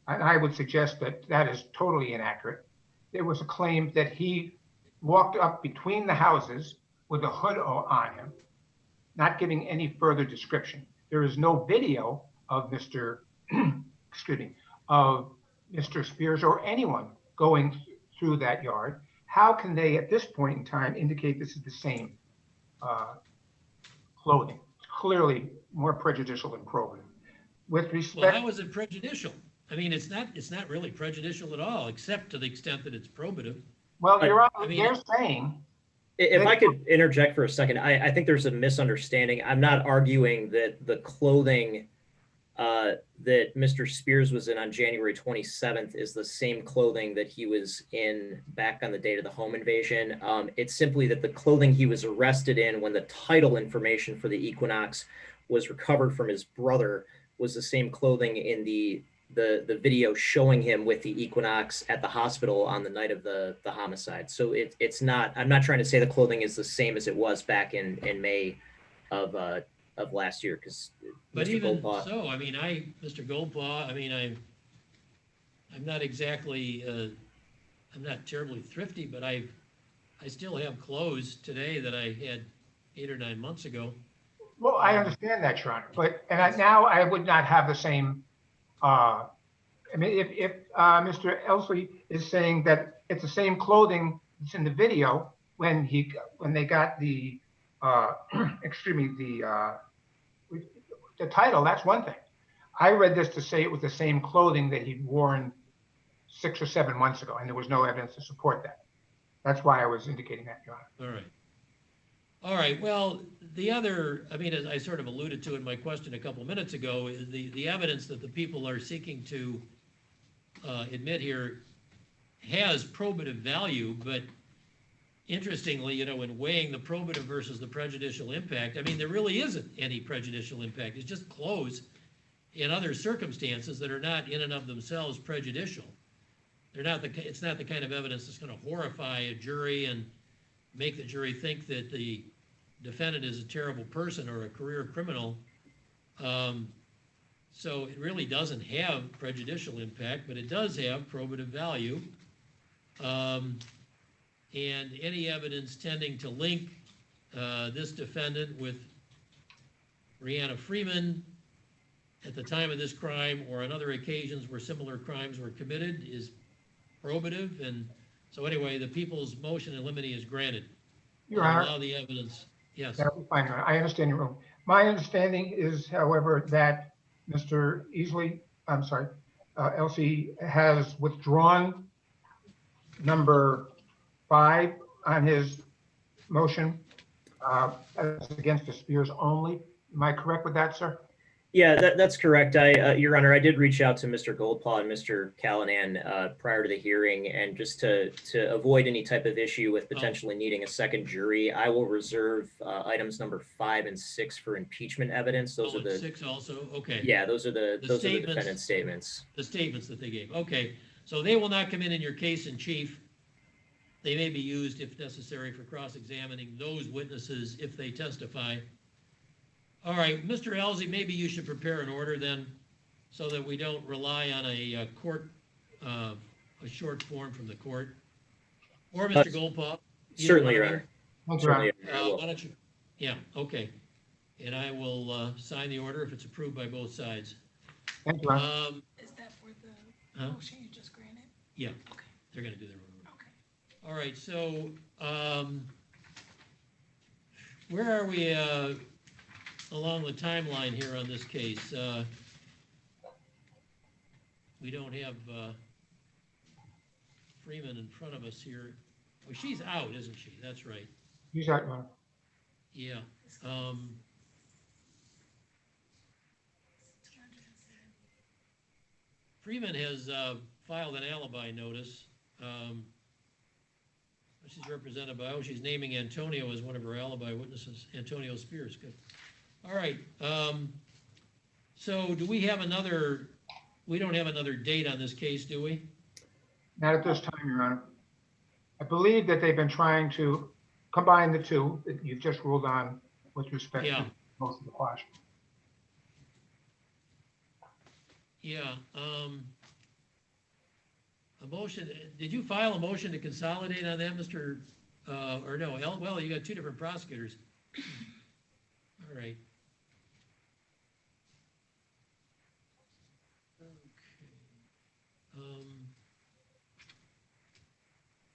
And I would suggest that that is totally inaccurate. There was a claim that he walked up between the houses with a hood on him, not giving any further description. There is no video of Mr. Spears or anyone going through that yard. How can they, at this point in time, indicate this is the same clothing? It's clearly more prejudicial than probative. With respect, well, how is it prejudicial? I mean, it's not really prejudicial at all, except to the extent that it's probative. Well, Your Honor, they're saying. If I could interject for a second, I think there's a misunderstanding. I'm not arguing that the clothing that Mr. Spears was in on January 27th is the same clothing that he was in back on the date of the home invasion. It's simply that the clothing he was arrested in when the title information for the Equinox was recovered from his brother was the same clothing in the video showing him with the Equinox at the hospital on the night of the homicide. So it's not, I'm not trying to say the clothing is the same as it was back in May of last year, because but Mr. even Goldpaw, so, I mean, Mr. Goldpaw, I mean, I'm not exactly, I'm not terribly thrifty, but I still have clothes today that I had 8 or 9 months ago. Well, I understand that, Your Honor, but now I would not have the same. I mean, if Mr. Elsley is saying that it's the same clothing that's in the video when they got the the title, that's one thing. I read this to say it was the same clothing that he'd worn 6 or 7 months ago, and there was no evidence to support that. That's why I was indicating that, Your Honor. All right. All right. Well, the other, I mean, as I sort of alluded to in my question a couple of minutes ago, is the evidence that the people are seeking to admit here has probative value, but interestingly, you know, in weighing the probative versus the prejudicial impact, I mean, there really isn't any prejudicial impact. It's just clothes in other circumstances that are not in and of themselves prejudicial. They're not it's not the kind of evidence that's going to horrify a jury and make the jury think that the defendant is a terrible person or a career criminal. So it really doesn't have prejudicial impact, but it does have probative value. And any evidence tending to link this defendant with Brianna Freeman at the time of this crime or on other occasions where similar crimes were committed is probative. And so anyway, the people's motion in limine is granted. Your Honor. Allow the evidence. Yes. That'll be fine, Your Honor. I understand your rule. My understanding is, however, that Mr. Elsie has withdrawn number 5 on his motion as against the Spears only. Am I correct with that, sir? Yeah, that's correct. Your Honor, I did reach out to Mr. Goldpaw and Mr. Callanan prior to the hearing, and just to avoid any type of issue with potentially needing a second jury, I will reserve items number 5 and 6 for impeachment evidence. Those are the 6 also. Okay. Yeah, those are the defendant's statements. The statements that they gave. Okay, so they will not come in your case in chief. They may be used if necessary for cross-examining those witnesses if they testify. All right, Mr. Elsie, maybe you should prepare an order then, so that we don't rely on a court, a short form from the court, or Mr. Goldpaw. Certainly, Your Honor. Certainly, Why don't you? Yeah, okay. And I will sign the order if it's approved by both sides. Thank you, Your Honor. Is that for the motion you just granted? Yeah. Okay. They're going to do their own. Okay. All right, so where are we along the timeline here on this case? We don't have Freeman in front of us here. Well, she's out, isn't she? That's right. She's out, Your Honor. Yeah. Freeman has filed an alibi notice. She's represented by, she's naming Antonio as one of her alibi witnesses. Antonio Spears. Good. All right. So do we have another, we don't have another date on this case, do we? Not at this time, Your Honor. I believe that they've been trying to combine the two that you've just ruled on with respect to most of the questions. Yeah. A motion, did you file a motion to consolidate on that, Mr. Or no, well, you got two different prosecutors. All right. Okay.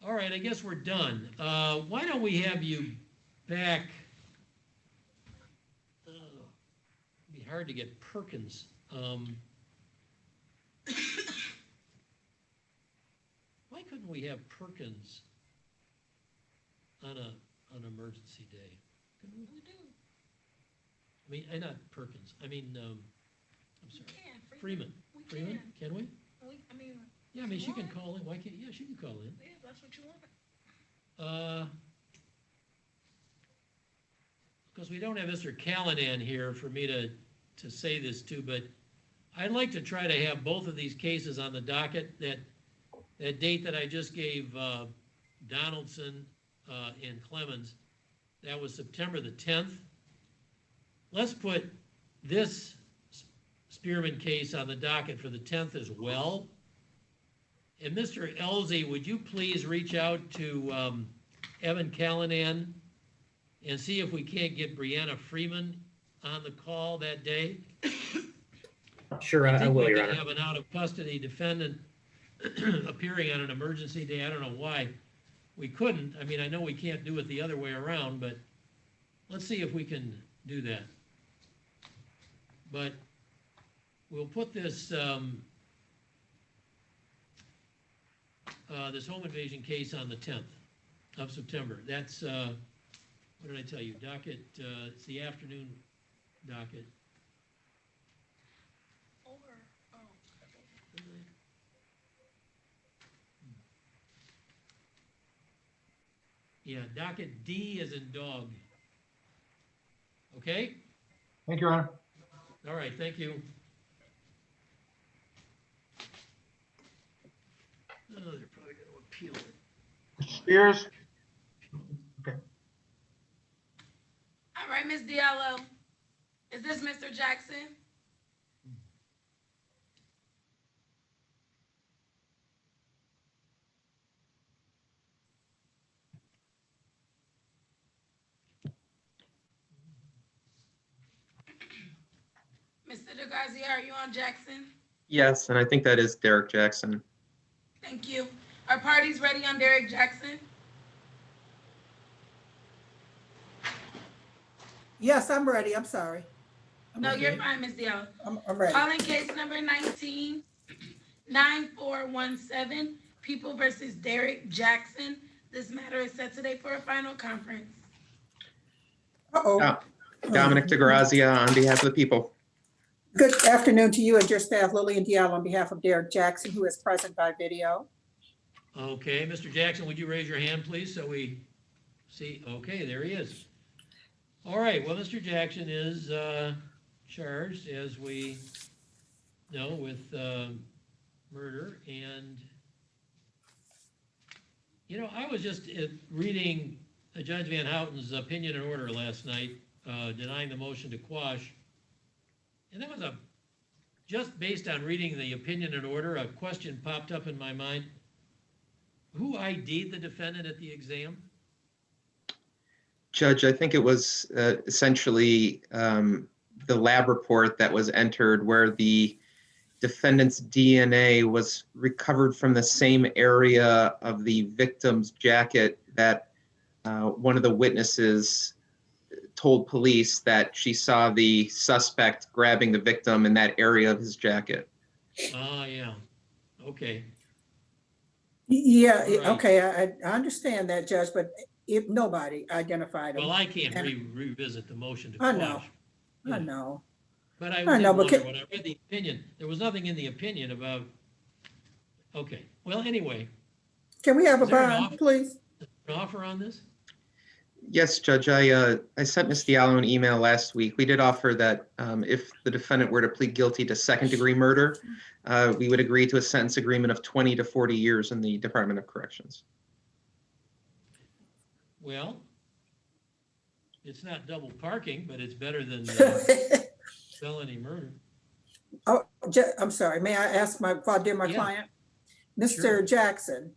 All right, I guess we're done. Why don't we have you back? It'd be hard to get Perkins. Why couldn't we have Perkins on an emergency day? Couldn't we? We do. I mean, not Perkins. I mean, I'm sorry. We can. Freeman. We Freeman? Can we? I mean. Yeah, I mean, she can call in. Why can't? Yeah, she can call in. Yeah, that's what you want. Because we don't have Mr. Callanan here for me to say this to, but I'd like to try to have both of these cases on the docket. That date that I just gave Donaldson and Clemens, that was September the 10th. Let's put this Spearman case on the docket for the 10th as well. And Mr. Elsie, would you please reach out to Evan Callanan and see if we can't get Brianna Freeman on the call that day? Sure, I will, Your Honor. We have an out-of-custody defendant appearing on an emergency day. I don't know why we couldn't. I mean, I know we can't do it the other way around, but let's see if we can do that. But we'll put this this home invasion case on the 10th of September. That's, what did I tell you? Docket, it's the afternoon docket. Yeah, docket D is in dog. Okay? Thank you, Your Honor. All right, thank you. Oh, they're probably going to appeal it. Mr. Spears? Okay. Jackson? Mr. DeGrazia, are you on Jackson? Yes, and I think that is Derek Jackson. Thank you. Are parties ready on Derek Jackson? Yes, I'm ready. I'm sorry. No, you're fine, Ms. Diallo. I'm ready. Calling case number 19-9417, People versus Derek Jackson. This matter is set today for a final conference. Uh-oh. Dominic DeGrazia on behalf of the people. Good afternoon to you and your staff. Lillian Diallo on behalf of Derek Jackson, who is present by video. Okay, Mr. Jackson, would you raise your hand, please, so we see? Okay, there he is. All right, well, Mr. Jackson is charged, as we know, with murder. And, you know, I was just reading Judge Van Houten's opinion and order last night, denying the motion to quash. And that was just based on reading the opinion and order, a question popped up in my mind. Who ID'd the defendant at the exam? Judge, I think it was essentially the lab report that was entered where the defendant's DNA was recovered from the same area of the victim's jacket that one of the witnesses told police that she saw the suspect grabbing the victim in that area of his jacket. Ah, yeah. Okay. Yeah, Right. okay, I understand that, Judge, but if nobody identified him. Well, I can't And- revisit the motion to I quash. know, I know. But I I did know, but wonder when I read the opinion, there was nothing in the opinion about, okay. Well, anyway, Can we have a Is there an bond, offer? please? an offer on this? Yes, Judge, I sent Ms. Diallo an email last week. We did offer that if the defendant were to plead guilty to second-degree murder, we would agree to a sentence agreement of 20 to 40 years in the Department of Corrections. Well, it's not double parking, but it's better than felony murder. Oh, I'm sorry, may I ask my Yeah. client? Mr. Sure. Jackson,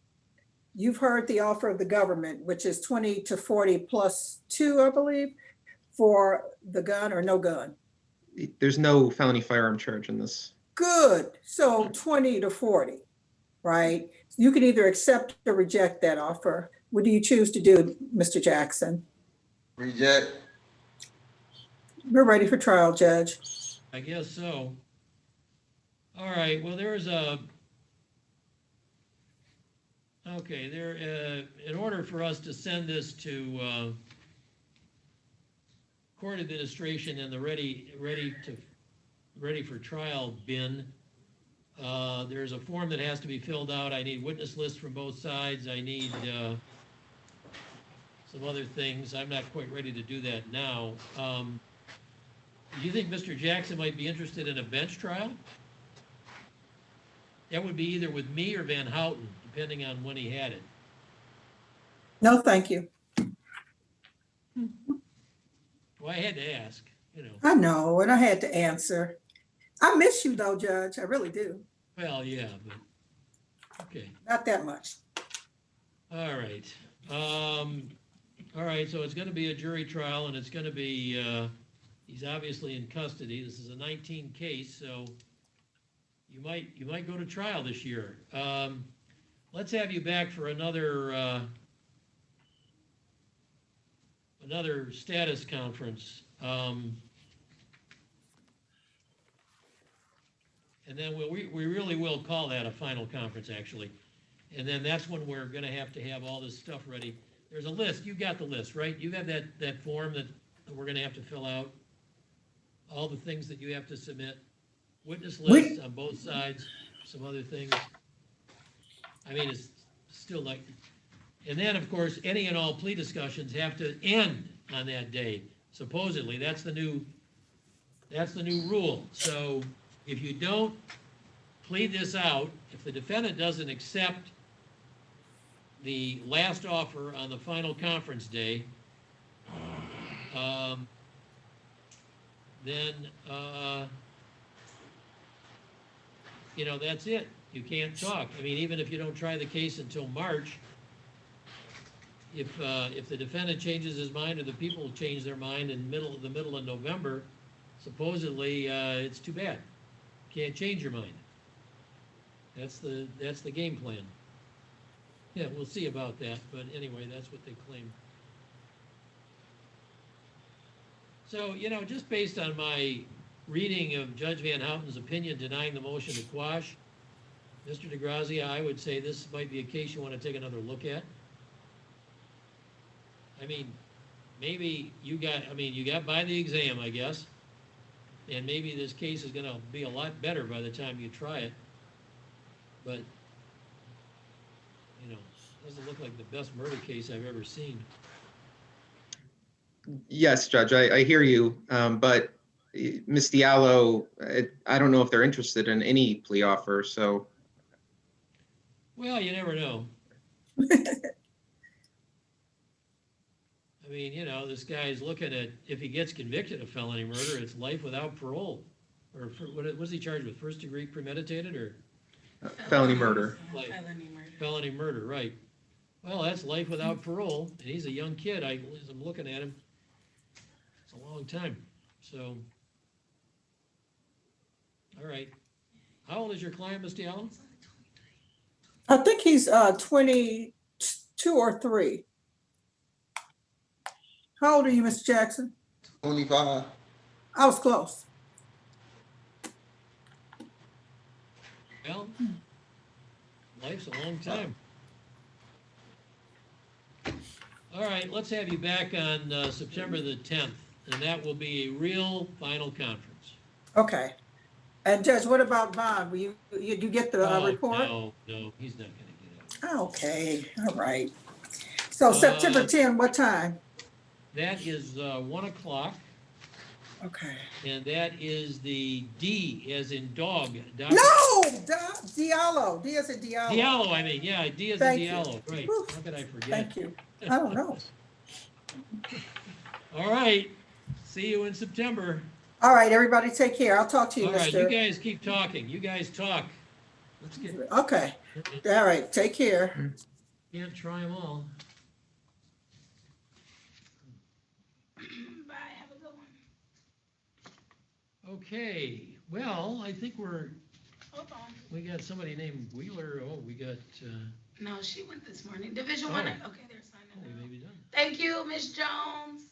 you've heard the offer of the government, which is 20 to 40 plus 2, I believe, for the gun or no gun. There's no felony firearm charge in this. Good, so 20 to 40, right? You can either accept or reject that offer. What do you choose to do, Mr. Jackson? Reject. We're ready for trial, Judge. I guess so. All right, well, there's a, okay, in order for us to send this to court administration and the ready for trial bin, there's a form that has to be filled out. I need witness lists from both sides. I need some other things. I'm not quite ready to do that now. Do you think Mr. Jackson might be interested in a bench trial? That would be either with me or Van Houten, depending on when he had it. No, thank you. Well, I had to ask, you know. I know, and I had to answer. I miss you though, Judge, I really do. Well, yeah, but, okay. Not that much. All right. All right, so it's gonna be a jury trial, and it's gonna be, he's obviously in custody. This is a 19 case, so you might go to trial this year. Let's have you back for another status conference. And then we really will call that a final conference, actually. And then that's when we're gonna have to have all this stuff ready. There's a list, you got the list, right? You have that form that we're gonna have to fill out. All the things that you have to submit. Witness lists on both sides, some other things. I mean, it's still like, and then, of course, any and all plea discussions have to end on that day. Supposedly, that's the new rule. So if you don't plead this out, if the defendant doesn't accept the last offer on the final conference day, then, you know, that's it. You can't talk. I mean, even if you don't try the case until March, if the defendant changes his mind or the people change their mind in the middle of November, supposedly, it's too bad. Can't change your mind. That's the game plan. Yeah, we'll see about that, but anyway, that's what they claim. So, you know, just based on my reading of Judge Van Houten's opinion denying the motion to quash, Mr. DeGrazia, I would say this might be a case you want to take another look at. I mean, maybe you got by the exam, I guess, and maybe this case is gonna be a lot better by the time you try it. But, you know, doesn't look like the best murder case I've ever seen. Yes, Judge, I hear you. But Ms. Diallo, I don't know if they're interested in any plea offer, so. Well, you never know. I mean, you know, this guy's looking at, if he gets convicted of felony murder, it's life without parole. Or what was he charged with? First degree premeditated or? Felony murder. Felony murder, right. Well, that's life without parole, and he's a young kid. As I'm looking at him, it's a long time. So, all right. How old is your client, Ms. Diallo? I think he's 22 or 3. How old are you, Mr. Jackson? 25. I was close. Well, life's a long time. All right, let's have you back on September the 10th, and that will be a real final conference. Okay. And Judge, what about bond? Will you get the report? No, he's not gonna get out. Okay, all right. So September 10, what time? That is 1 o'clock. Okay. And that is the D as in dog. No, Diallo. D as in Diallo. Diallo, I mean, yeah, D as in Diallo. Right. How could I forget? Thank you. I don't know. All right. See you in September. All right, everybody take care. I'll talk to you, All right, Mr. you guys keep talking. You guys talk. Let's get. Okay. All right, take care. Can't try them all. Bye, have a good one. Okay, well, I think Hold on. we got somebody named Wheeler. Oh, we got, No, she went this morning. Division 1. Oh. Okay, they're signing we now. may be done. Thank you, Ms. Jones.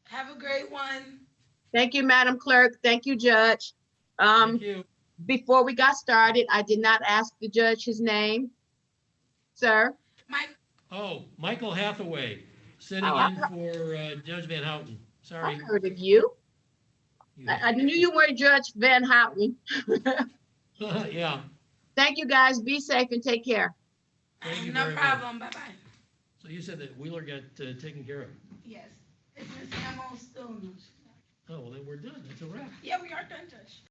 Have a great one. Thank you, Madam Clerk. Thank you, Judge. Thank you. Before we got started, I did not ask the judge his name. Sir? Mike. Oh, Michael Hathaway, sitting Oh, in for Judge Van Houten. I Sorry. heard of you. I knew you were Judge Van Houten. Yeah. Thank you, guys. Be safe and take care. Thank you No very problem. much. Bye-bye. So you said that Wheeler got taken care of. Yes. Is Miss Ammo still? Oh, well, then we're done. That's a wrap. Yeah, we are done, Judge.